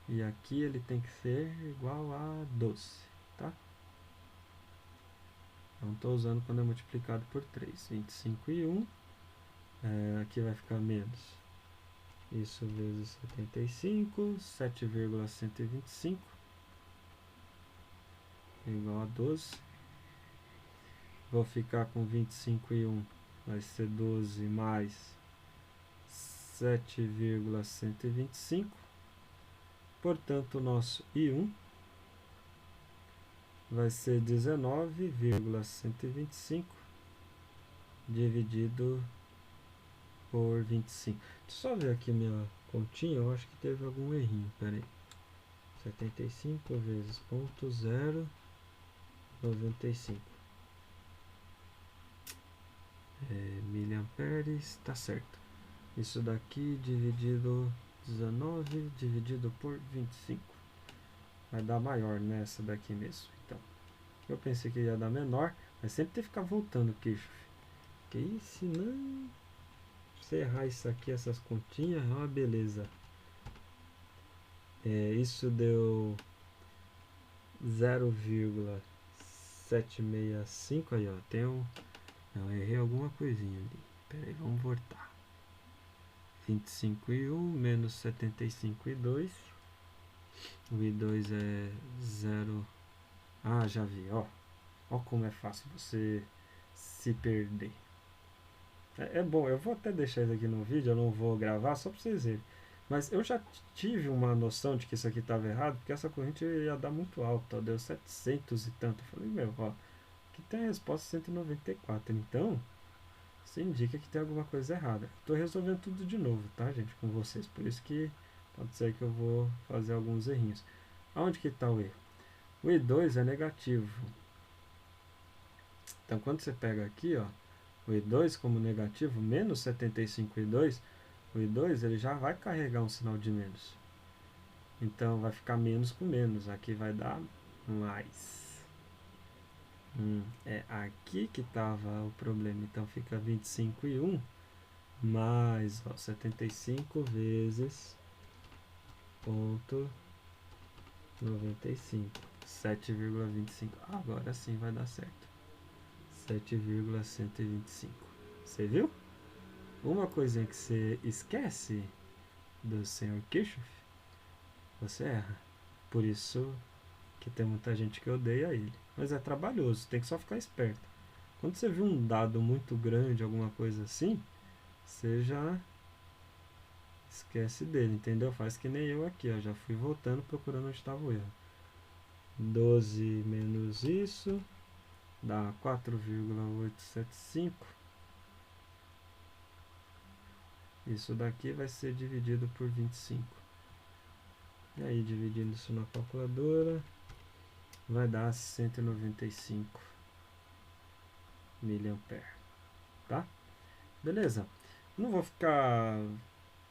E aqui ele tem que ser igual a 12, tá? Não estou usando quando é multiplicado por 3. 25 e 1. Aqui vai ficar menos. Isso vezes 75, 7,125 igual a 12. Vou ficar com 25 e 1. Vai ser 12 mais 7,125. Portanto, o nosso I1 vai ser 19,125 dividido por 25. Deixa eu só ver aqui minha continha, eu acho que teve algum errinho, peraí. 75 vezes 0,95 miliamperes, tá certo. Isso daqui dividido 19 dividido por 25. Vai dar maior nessa daqui mesmo. Então, eu pensei que ia dar menor, mas sempre tem que ficar voltando o queixo. Porque senão, se errar isso aqui, essas continhas, é uma beleza. Isso deu 0,765 aí, ó. Tem um. Não, errei alguma coisinha ali. Pera aí, vamos voltar. 25 e 1 menos 75 e 2. O I2 é 0. Ah, já vi, ó. Ó como é fácil você se perder. É bom, eu vou até deixar isso aqui no vídeo, eu não vou gravar só para vocês verem. Mas eu já tive uma noção de que isso aqui estava errado, porque essa corrente ia dar muito alto, ó, deu 700 e tanto. Eu falei, meu, ó, aqui tem a resposta 194, então isso indica que tem alguma coisa errada. Estou resolvendo tudo de novo, tá, gente, com vocês, por isso que pode ser que eu vou fazer alguns errinhos. Aonde que está o erro? O I2 é negativo. Então, quando você pega aqui, ó, o I2 como negativo, menos 75 I2, o I2 ele já vai carregar um sinal de menos. Então, vai ficar menos com menos. Aqui vai dar mais. É aqui que estava o problema. Então, fica 25 e 1 mais 75 vezes ponto 95. 7,25. Agora sim vai dar certo. 7,125. Você viu? Uma coisinha que você esquece do Sr. Kirchhoff, você erra. Por isso que tem muita gente que odeia ele. Mas é trabalhoso, tem que só ficar esperto. Quando você viu um dado muito grande, alguma coisa assim, você já esquece dele, entendeu? Faz que nem eu aqui, ó. Já fui voltando procurando onde estava o erro. 12 menos isso dá 4,875. Isso daqui vai ser dividido por 25. E aí, dividindo isso na calculadora, vai dar 195 miliampere. Tá? Beleza? Não vou ficar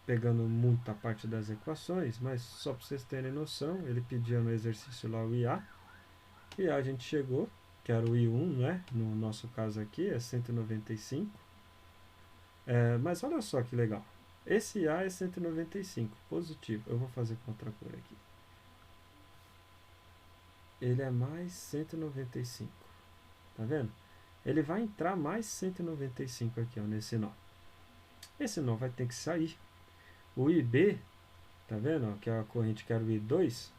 pegando muito a parte das equações, mas só para vocês terem noção, ele pedia no exercício lá o IA, e a gente chegou, que era o I1, né? No nosso caso aqui é 195. Mas olha só que legal. Esse IA é 195, positivo. Eu vou fazer com outra cor aqui. Ele é mais 195. Tá vendo? Ele vai entrar mais 195 aqui, ó, nesse nó. Esse nó vai ter que sair. O IB, tá vendo? Ó, que é a corrente que era o I2.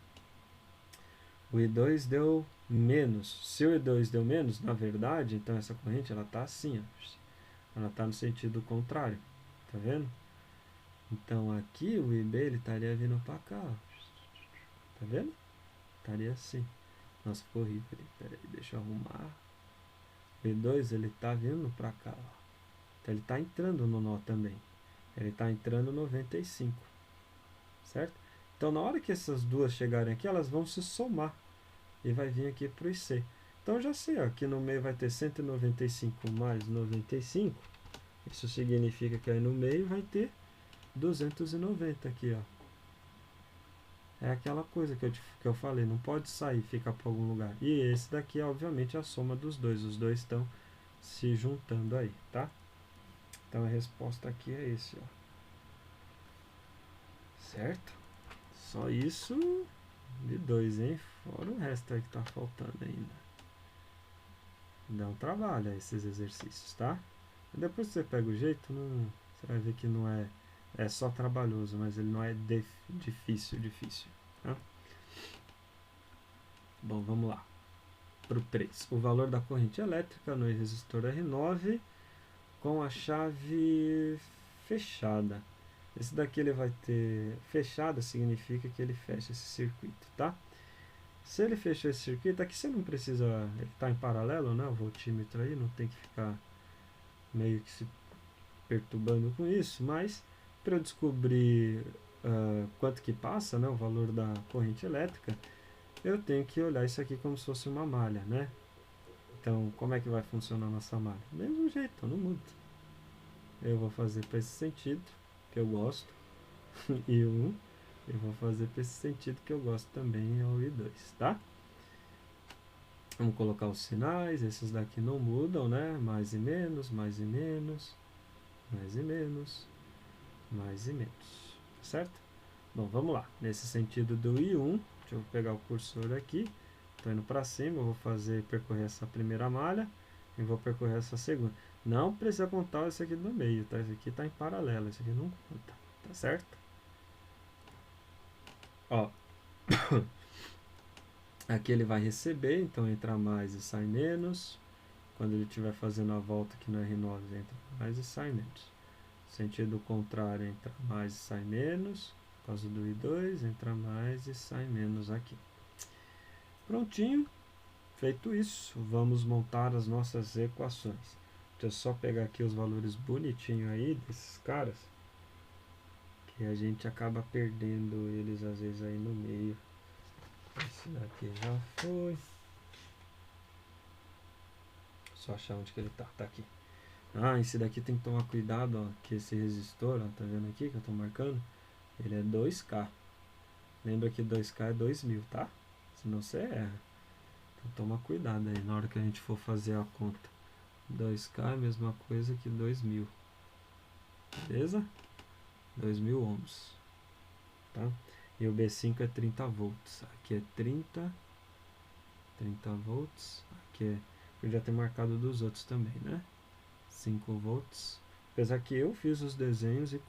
O I2 deu menos. Se o I2 deu menos, na verdade, então essa corrente ela tá assim, ó. Ela tá no sentido contrário. Tá vendo? Então aqui o IB ele estaria vindo para cá, ó. Tá vendo? Estaria assim. Nossa, ficou horrível ali. Pera aí, deixa eu arrumar. O I2 ele tá vindo para cá, ó. Então ele tá entrando no nó também. Ele tá entrando 95. Certo? Então na hora que essas duas chegarem aqui, elas vão se somar. E vai vir aqui para o IC. Então já sei, ó, aqui no meio vai ter 195 mais 95. Isso significa que aí no meio vai ter 290 aqui, ó. É aquela coisa que eu falei, não pode sair, ficar para algum lugar. E esse daqui é obviamente a soma dos dois. Os dois estão se juntando aí, tá? Então a resposta aqui é esse, ó. Certo? Só isso de 2, hein? Fora o resto aí que tá faltando ainda. Dá um trabalho esses exercícios, tá? E depois que você pega o jeito, não, você vai ver que não é só trabalhoso, mas ele não é difícil. Tá? Bom, vamos lá. Para o 3. O valor da corrente elétrica no resistor R9 com a chave fechada. Esse daqui ele vai ter fechada, significa que ele fecha esse circuito, tá? Se ele fechou esse circuito, aqui você não precisa, ele está em paralelo, né? O voltímetro aí, não tem que ficar meio que se perturbando com isso, mas para eu descobrir quanto que passa, né, o valor da corrente elétrica, eu tenho que olhar isso aqui como se fosse uma malha, né? Então, como é que vai funcionar a nossa malha? Do mesmo jeito, não muda. Eu vou fazer para esse sentido, que eu gosto, I1, eu vou fazer para esse sentido que eu gosto também, é o I2, tá? Vamos colocar os sinais, esses daqui não mudam, né? Mais e menos, mais e menos, mais e menos, mais e menos, certo? Bom, vamos lá. Nesse sentido do I1, deixa eu pegar o cursor aqui, estou indo para cima, eu vou percorrer essa primeira malha e vou percorrer essa segunda. Não precisa contar esse aqui do meio, tá? Esse aqui está em paralelo, esse aqui não conta, tá certo? Ó, aqui ele vai receber, então entra mais e sai menos. Quando ele estiver fazendo a volta aqui no R9, entra mais e sai menos. Sentido contrário, entra mais e sai menos. Por causa do I2, entra mais e sai menos aqui. Prontinho. Feito isso, vamos montar as nossas equações. Deixa eu só pegar aqui os valores bonitinhos aí desses caras, que a gente acaba perdendo eles às vezes aí no meio. Esse daqui já foi. Só achar onde que ele tá. Tá aqui. Ah, esse daqui tem que tomar cuidado, ó, que esse resistor, ó, tá vendo aqui que eu tô marcando? Ele é 2K. Lembra que 2K é 2000, tá? Senão você erra. Então toma cuidado aí na hora que a gente for fazer a conta. 2K é a mesma coisa que 2000. Beleza? 2000 ohms. Tá? E o B5 é 30 volts. Aqui é 30 volts. Aqui é... Podia ter marcado dos outros também, né? 5 volts. Apesar que eu fiz os desenhos e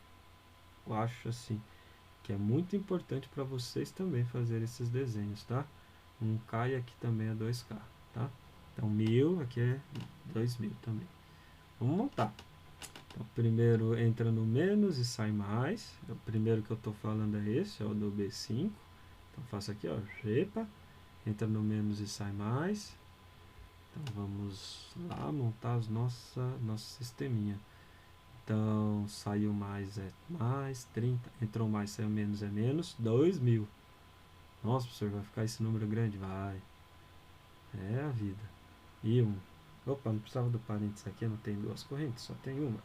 eu acho assim que é muito importante para vocês também fazer esses desenhos, tá? 1K e aqui também é 2K, tá? Então 1000, aqui é 2000 também. Vamos montar. Então, primeiro entra no menos e sai mais. O primeiro que eu estou falando é esse, ó, do B5. Então faço aqui, ó, epa, entra no menos e sai mais. Então vamos lá montar nosso sisteminha. Então saiu mais é mais, 30, entrou mais, saiu menos é menos, 2000. Nossa, professor, vai ficar esse número grande? Vai. É a vida. E 1. Opa, não precisava do parênteses aqui, não tem duas correntes, só tem uma.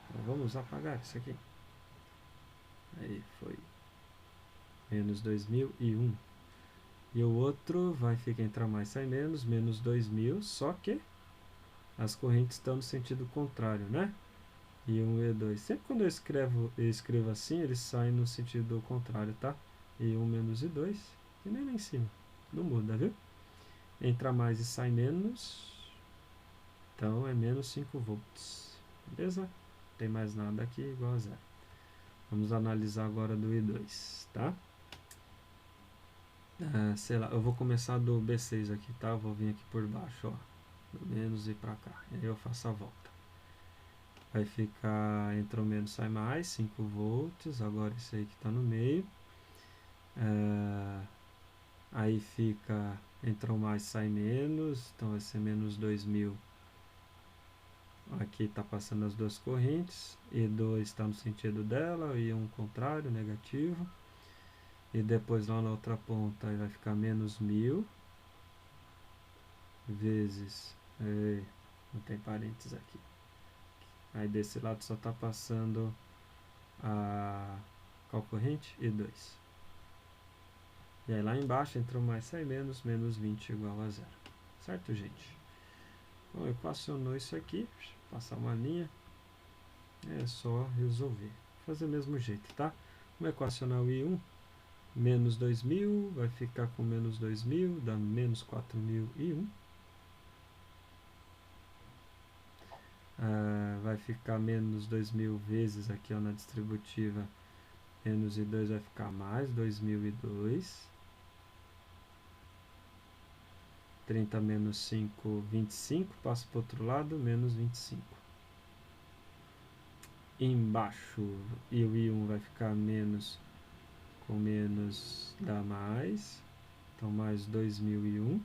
Então vamos apagar isso aqui. Aí foi menos 2001. E o outro vai ficar entrar mais, sai menos, menos 2000, só que as correntes estão no sentido contrário, né? E1 e 2. Sempre quando eu escrevo assim, eles saem no sentido contrário, tá? E1 menos E2, e nem lá em cima. Não muda, viu? Entra mais e sai menos, então é menos 5 volts. Beleza? Não tem mais nada aqui igual a zero. Vamos analisar agora do I2, tá? Sei lá, eu vou começar do B6 aqui, tá? Eu vou vir aqui por baixo, ó. Do menos e pra cá. E aí eu faço a volta. Vai ficar, entrou menos, sai mais, 5 volts. Agora esse aí que tá no meio. Aí fica, entrou mais, sai menos. Então vai ser menos 2000. Aqui está passando as duas correntes, E2 está no sentido dela, e um contrário, negativo. E depois lá na outra ponta vai ficar menos 1000 vezes, não tem parênteses aqui. Aí desse lado só está passando qual corrente? E2. E aí lá embaixo entrou mais, sai menos, menos 20 igual a zero. Certo, gente? Bom, equacionou isso aqui, passar uma linha. É só resolver. Fazer do mesmo jeito, tá? Vamos equacionar o I1. Menos 2000 vai ficar com menos 2000, dá menos 4001. Vai ficar menos 2000 vezes aqui ó, na distributiva. Menos I2 vai ficar mais 2002. 30 menos 5, 25. Passa para o outro lado, menos 25. Embaixo, e o I1 vai ficar menos, com menos dá mais. Então, mais 2001.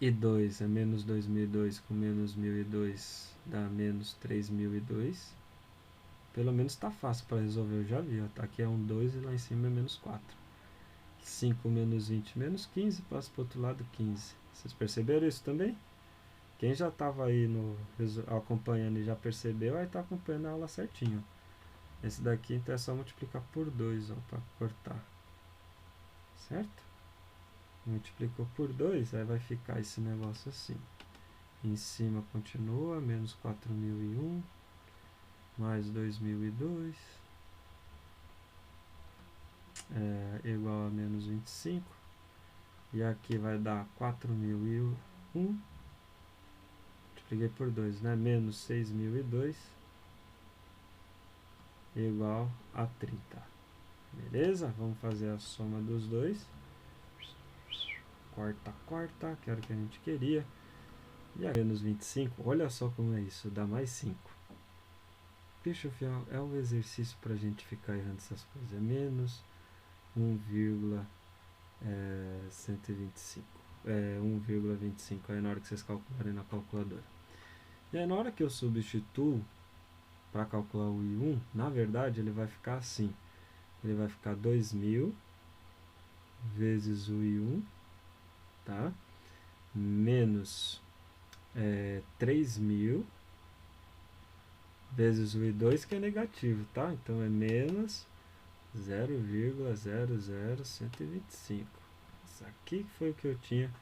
E 2 é menos 2002, com menos 1002 dá menos 3002. Pelo menos está fácil para resolver, eu já vi. Ó, tá aqui é um 2 e lá em cima é menos 4. 5 menos 20 menos 15, passa para o outro lado 15. Vocês perceberam isso também? Quem já estava aí acompanhando e já percebeu, aí está acompanhando a aula certinho. Esse daqui então é só multiplicar por 2 para cortar. Certo? Multiplicou por 2, aí vai ficar esse negócio assim. Em cima continua, menos 4001, mais 2002, igual a menos 25. E aqui vai dar 4001, multipliquei por 2, né? Menos 6002, igual a 30. Beleza? Vamos fazer a soma dos dois. Corta, corta, que era o que a gente queria. E a menos 25, olha só como é isso, dá mais 5. Bicho fiel, é um exercício para a gente ficar errando essas coisas. É menos 1,125. 1,25 aí na hora que vocês calcularem na calculadora. E aí na hora que eu substituo para calcular o I1, na verdade ele vai ficar assim. Ele vai ficar 2000 vezes o I1, tá? Menos 3000 vezes o I2, que é negativo, tá? Então é menos 0,00125. Isso aqui foi o que eu tinha.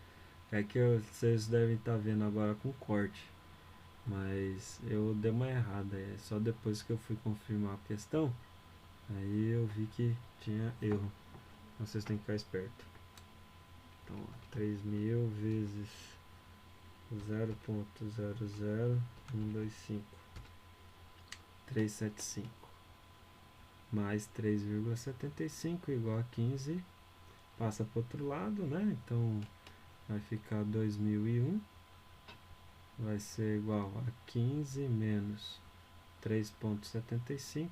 É que vocês devem estar vendo agora com corte. Mas eu dei uma errada. É só depois que eu fui confirmar a questão. Aí eu vi que tinha erro. Então vocês têm que ficar esperto. Então, 3000 vezes 0,00125. 375 mais 3,75 igual a 15, passa para o outro lado, né? Então vai ficar 2001, vai ser igual a 15 menos 3,75.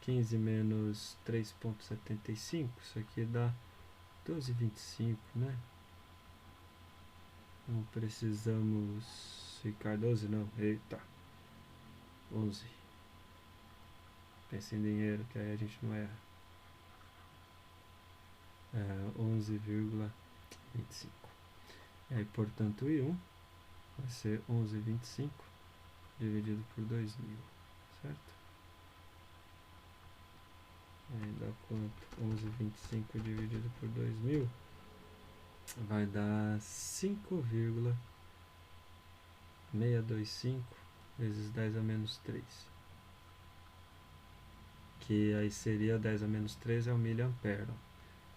15 menos 3,75, isso aqui dá 12,25, né? Não precisamos ficar 12 não, eita, 11. Pensa em dinheiro, que aí a gente não erra. 11,25. E aí, portanto, I1 vai ser 11,25 dividido por 2000. certo? Aí dá quanto? 11,25 dividido por 2.000 vai dar 5,625 vezes 10 a menos 3. Que aí seria 10 a menos 3 é o miliampere, ó,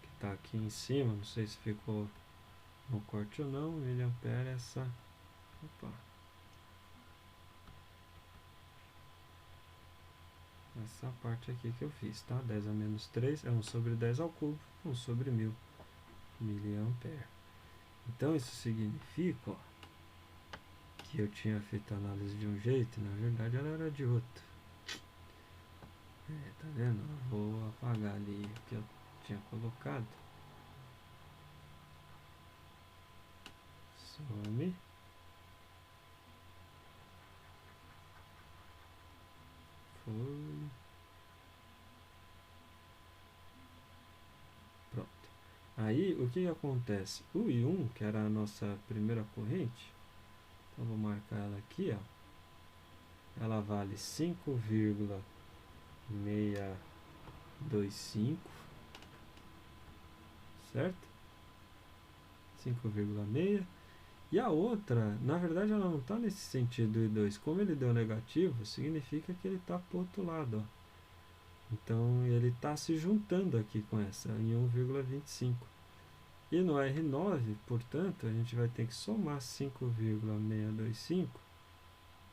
que está aqui em cima, não sei se ficou no corte ou não. Miliampere é essa, opa, essa parte aqui que eu fiz, tá? 10 a menos 3 é 1 sobre 10 ao cubo, 1 sobre 1000 miliampere. Então isso significa, ó, que eu tinha feito a análise de um jeito e na verdade ela era de outro. Tá vendo? Eu vou apagar ali o que eu tinha colocado. Some. Foi. Pronto. Aí o que acontece? O I1, que era a nossa primeira corrente, então vou marcar ela aqui, ó. Ela vale 5,625, certo? 5,6. E a outra, na verdade, ela não está nesse sentido I2. Como ele deu negativo, significa que ele está para o outro lado, ó. Então ele está se juntando aqui com essa em 1,25. E no R9, portanto, a gente vai ter que somar 5,625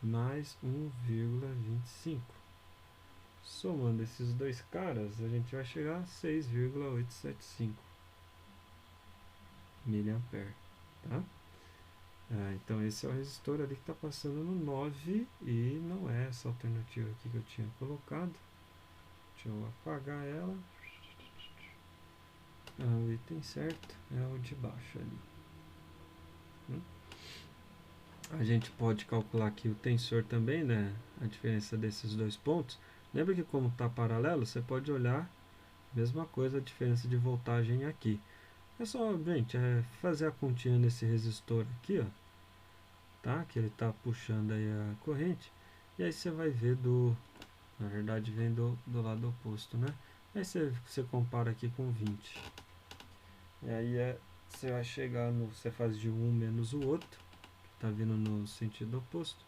mais 1,25. Somando esses dois caras, a gente vai chegar a 6,875 miliampere, tá? Então esse é o resistor ali que está passando no 9 e não é essa alternativa aqui que eu tinha colocado. Deixa eu apagar ela. O item certo é o de baixo ali. A gente pode calcular aqui o tensor também, né? A diferença desses dois pontos. Lembra que como está paralelo, você pode olhar mesma coisa, a diferença de voltagem aqui. É só, gente, fazer a continha nesse resistor aqui, ó, tá? Que ele está puxando aí a corrente. E aí você vai ver na verdade vem do lado oposto, né? Aí você compara aqui com 20. E aí você vai chegar você faz de um menos o outro, que está vindo no sentido oposto.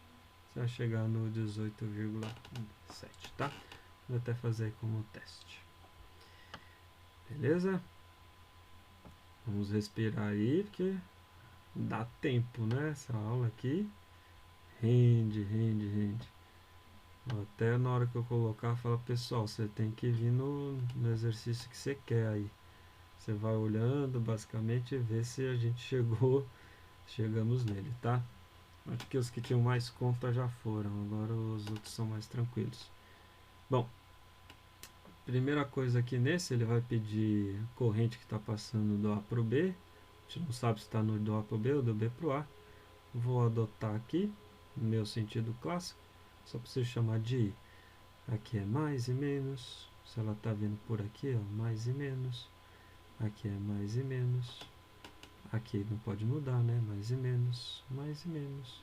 Você vai chegar no 18,7, tá? Vou até fazer como teste. Beleza? Vamos respirar aí, porque dá tempo, né? Essa aula aqui rende. Até na hora que eu colocar, fala, pessoal, você tem que vir no exercício que você quer aí. Você vai olhando, basicamente, e vê se a gente chegamos nele, tá? Acho que os que tinham mais conta já foram, agora os outros são mais tranquilos. Bom, primeira coisa aqui nesse, ele vai pedir corrente que está passando do A para o B. A gente não sabe se está no do A para o B ou do B para o A. Vou adotar aqui, no meu sentido clássico, só para você chamar de I. Aqui é mais e menos, se ela está vindo por aqui, ó, mais e menos. Aqui é mais e menos. Aqui não pode mudar, né? Mais e menos, mais e menos,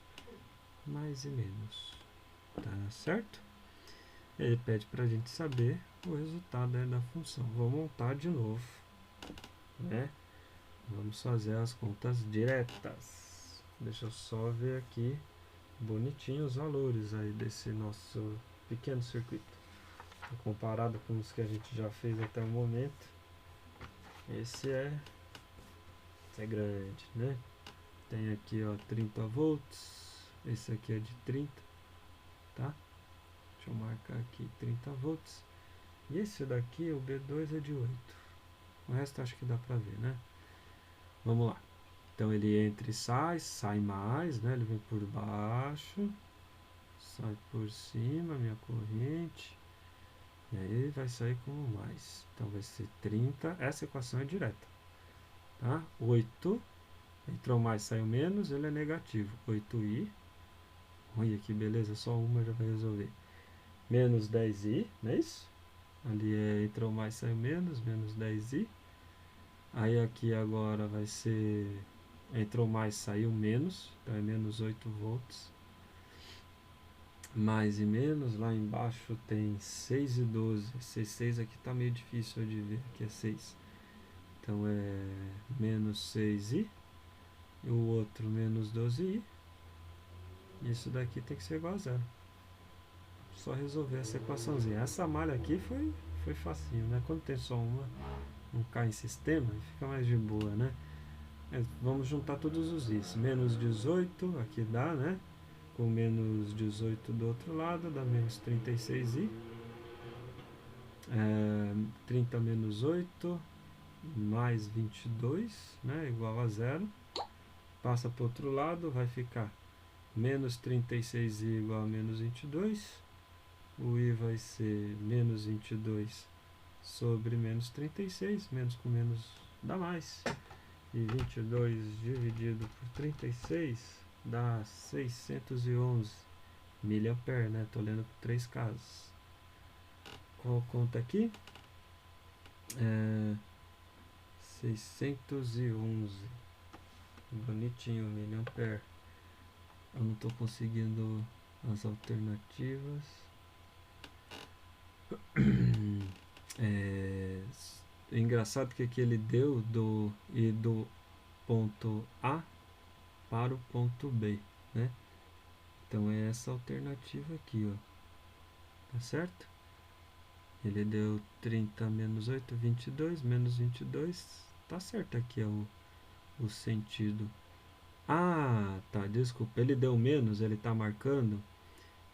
mais e menos. Tá certo? Ele pede para a gente saber o resultado da função. Vou montar de novo, né? Vamos fazer as contas diretas. Deixa eu só ver aqui bonitinho os valores aí desse nosso pequeno circuito. Comparado com os que a gente já fez até o momento, esse é grande, né? Tem aqui, ó, 30 volts. Esse aqui é de 30, tá? Deixa eu marcar aqui 30 volts. E esse daqui, o B2 é de 8. O resto acho que dá pra ver, né? Vamos lá. Então ele entra e sai mais, né? Ele vem por baixo, sai por cima, minha corrente. E aí vai sair como mais. Então vai ser 30. Essa equação é direta, tá? 8. Entrou mais, saiu menos, ele é negativo. 8i. Olha que beleza, só uma já vai resolver. Menos 10i, não é isso? Ali entrou mais, saiu menos 10i. Aí aqui agora vai ser, entrou mais, saiu menos, então é menos 8 volts. mais e menos, lá embaixo tem 6 e 12. Esse 6 aqui tá meio difícil de ver, aqui é 6. Então é menos 6i, e o outro menos 12i. Isso daqui tem que ser igual a zero. Só resolver essa equaçãozinha. Essa malha aqui foi facinho, né? Quando tem só uma, não cai em sistema, fica mais de boa, né? Vamos juntar todos os is. Menos 18, aqui dá, né? Com menos 18 do outro lado, dá menos 36i. 30 menos 8, mais 22, né? Igual a zero. Passa para o outro lado, vai ficar menos 36i igual a menos 22. O i vai ser menos 22 sobre menos 36. Menos com menos dá mais. E 22 dividido por 36 dá 611 miliampere, né? Tô lendo por 3 casas. Qual conta aqui? 611. Bonitinho, miliampere. Eu não tô conseguindo as alternativas. É engraçado que aqui ele deu do ponto A para o ponto B, né? Então é essa alternativa aqui, ó. Tá certo? Ele deu 30 menos 8, 22, menos 22. Tá certo aqui é o sentido. Ah, tá, desculpa. Ele deu menos, ele tá marcando.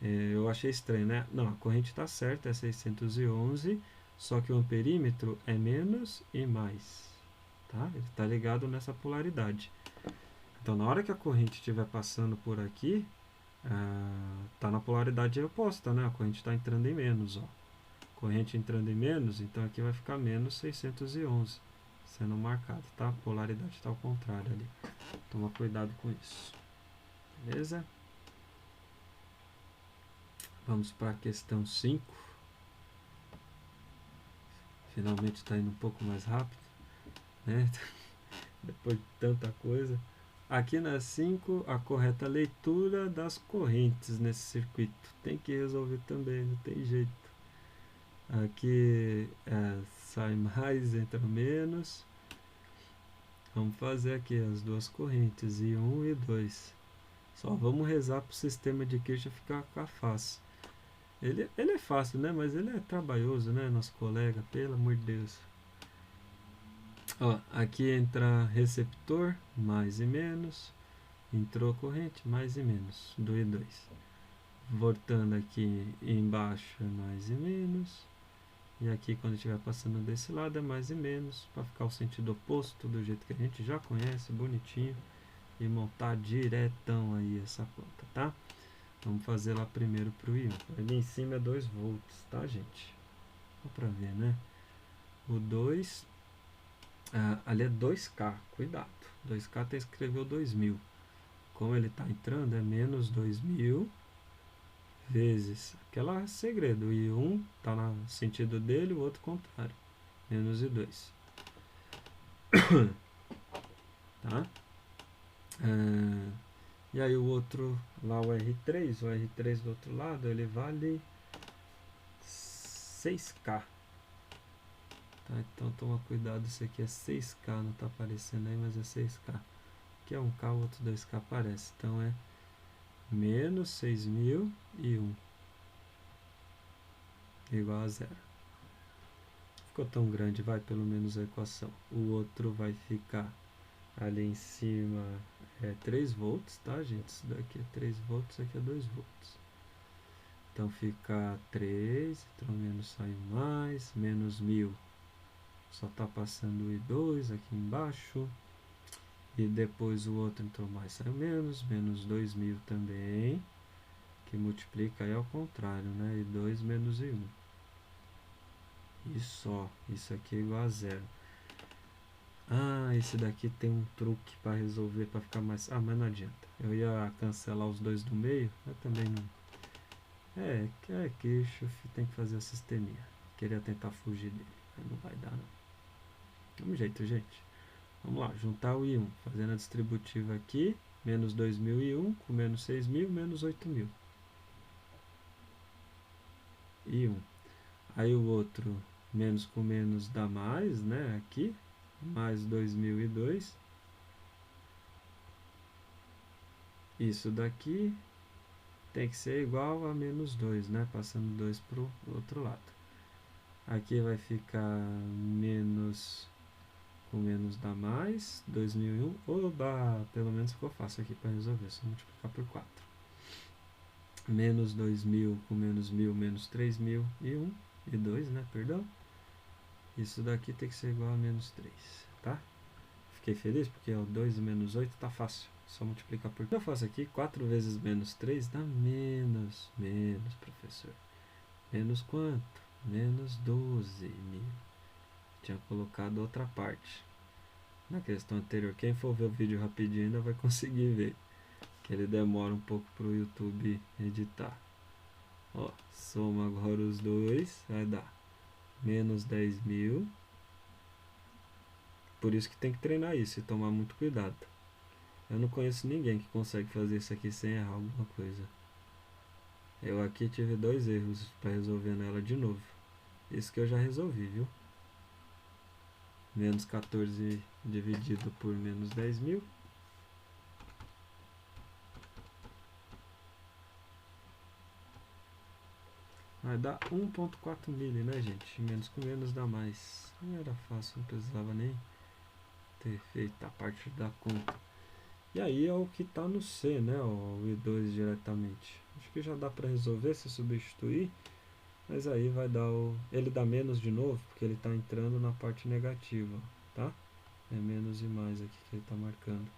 Eu achei estranho, né? Não, a corrente tá certa, é 611, só que o amperímetro é menos e mais. Tá? Ele tá ligado nessa polaridade. Então, na hora que a corrente estiver passando por aqui, tá na polaridade oposta, né? A corrente está entrando em menos, ó. Corrente entrando em menos, então aqui vai ficar menos 611 sendo marcado, tá? A polaridade está ao contrário ali. Toma cuidado com isso. Beleza? Vamos para a questão 5. Finalmente está indo um pouco mais rápido, né? Depois de tanta coisa. Aqui na 5, a correta leitura das correntes nesse circuito. Tem que resolver também, não tem jeito. Aqui sai mais, entra menos. Vamos fazer aqui as duas correntes, I1 e 2. Só vamos rezar para o sistema de Kirchhoff ficar fácil. Ele é fácil, né? Mas ele é trabalhoso, né? Nosso colega, pelo amor de Deus. Ó, aqui entra receptor, mais e menos. Entrou corrente, mais e menos, do I2. Voltando aqui embaixo é mais e menos. E aqui quando estiver passando desse lado é mais e menos. Para ficar o sentido oposto, do jeito que a gente já conhece, bonitinho. E montar diretão aí essa conta, tá? Vamos fazer lá primeiro para o I1. Ali em cima é 2 volts, tá, gente? Só para ver, né? O 2, ali é 2K, cuidado. 2K até escreveu 2000. Como ele está entrando, é menos 2000 vezes. Aquela segredo, o I1 está no sentido dele, o outro contrário. Menos I2. Tá? E aí o outro, lá o R3 do outro lado, ele vale 6K. Tá? Então toma cuidado, isso aqui é 6K, não está aparecendo aí, mas é 6K. Aqui é 1K, o outro 2K aparece. Então é menos 6.001 igual a zero. Ficou tão grande, vai pelo menos a equação. O outro vai ficar ali em cima, 3 volts, tá, gente? Isso daqui é 3 volts, isso aqui é 2 volts. Então fica 3, entrou menos, saiu mais, menos 1000. Só está passando o I2 aqui embaixo. E depois o outro entrou mais, saiu menos, menos 2000 também. Que multiplica aí ao contrário, né? I2 menos I1. E só, isso aqui é igual a zero. Esse daqui tem um truque para resolver, para ficar mais... mas não adianta. Eu ia cancelar os dois do meio, mas também não... Kirchhoff tem que fazer o sisteminha. Queria tentar fugir dele, mas não vai dar, não. Vamos jeito, gente. Vamos lá, juntar o I1, fazendo a distributiva aqui, menos 2001 com menos 6.000, menos 8.000. e 1. Aí o outro, menos com menos dá mais, né? Aqui, mais 2002. Isso daqui tem que ser igual a menos 2, né? Passando 2 para o outro lado. Aqui vai ficar menos com menos dá mais, 2001. Oba, pelo menos ficou fácil aqui para resolver, só multiplicar por 4. Menos 2000 com menos 1000, menos 3000 e 1 e 2, né? Perdão. Isso daqui tem que ser igual a menos 3, tá? Fiquei feliz porque o 2 e menos 8 tá fácil. Só multiplicar por... Eu faço aqui 4 vezes menos 3 dá menos. Menos, professor. Menos quanto? Menos 12.000. Tinha colocado outra parte. Na questão anterior, quem for ver o vídeo rapidinho ainda vai conseguir ver. Que ele demora um pouco pro YouTube editar. Ó, soma agora os dois, vai dar menos 10.000. Por isso que tem que treinar isso e tomar muito cuidado. Eu não conheço ninguém que consegue fazer isso aqui sem errar alguma coisa. Eu aqui tive 2 erros para resolver nela de novo. Isso que eu já resolvi, viu? Menos 14 dividido por menos 10.000. Vai dar 1.4 milho, né, gente? Menos com menos dá mais. Não era fácil, não precisava nem ter feito a parte da conta. E aí é o que está no C, né? O I2 diretamente. Acho que já dá para resolver se substituir. Mas aí vai dar o... Ele dá menos de novo, porque ele está entrando na parte negativa, tá? É menos e mais aqui que ele está marcando.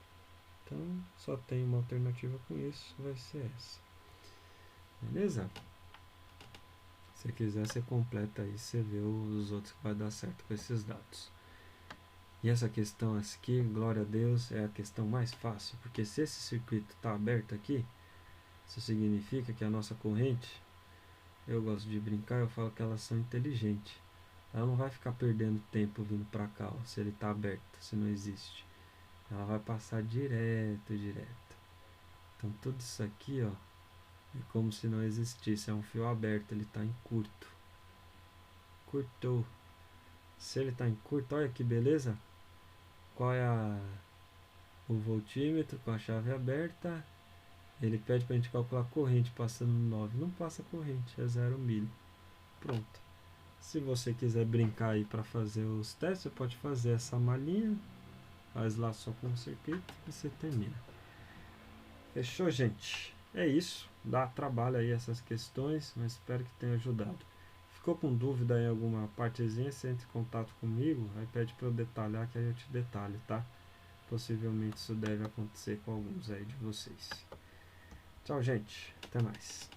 Então, só tem uma alternativa com isso, vai ser essa. Beleza? Se quiser, você completa aí, você vê os outros que vai dar certo com esses dados. E essa questão aqui, glória a Deus, é a questão mais fácil, porque se esse circuito está aberto aqui, isso significa que a nossa corrente, eu gosto de brincar, eu falo que elas são inteligentes. Ela não vai ficar perdendo tempo vindo para cá, ó, se ele está aberto, se não existe. Ela vai passar direto. Então tudo isso aqui, ó, é como se não existisse, é um fio aberto, ele está em curto. Curtou. Se ele está em curto, olha que beleza. Qual é o voltímetro com a chave aberta? Ele pede para a gente calcular a corrente passando no 9. Não passa corrente, é 0 milho. Pronto. Se você quiser brincar aí para fazer os testes, você pode fazer essa malinha. Faz lá só com o circuito e você termina. Fechou, gente? É isso. Dá trabalho aí essas questões, mas espero que tenha ajudado. Ficou com dúvida em alguma partezinha, você entra em contato comigo, aí pede para eu detalhar que aí eu te detalho, tá? Possivelmente isso deve acontecer com alguns aí de vocês. Tchau, gente. Até mais.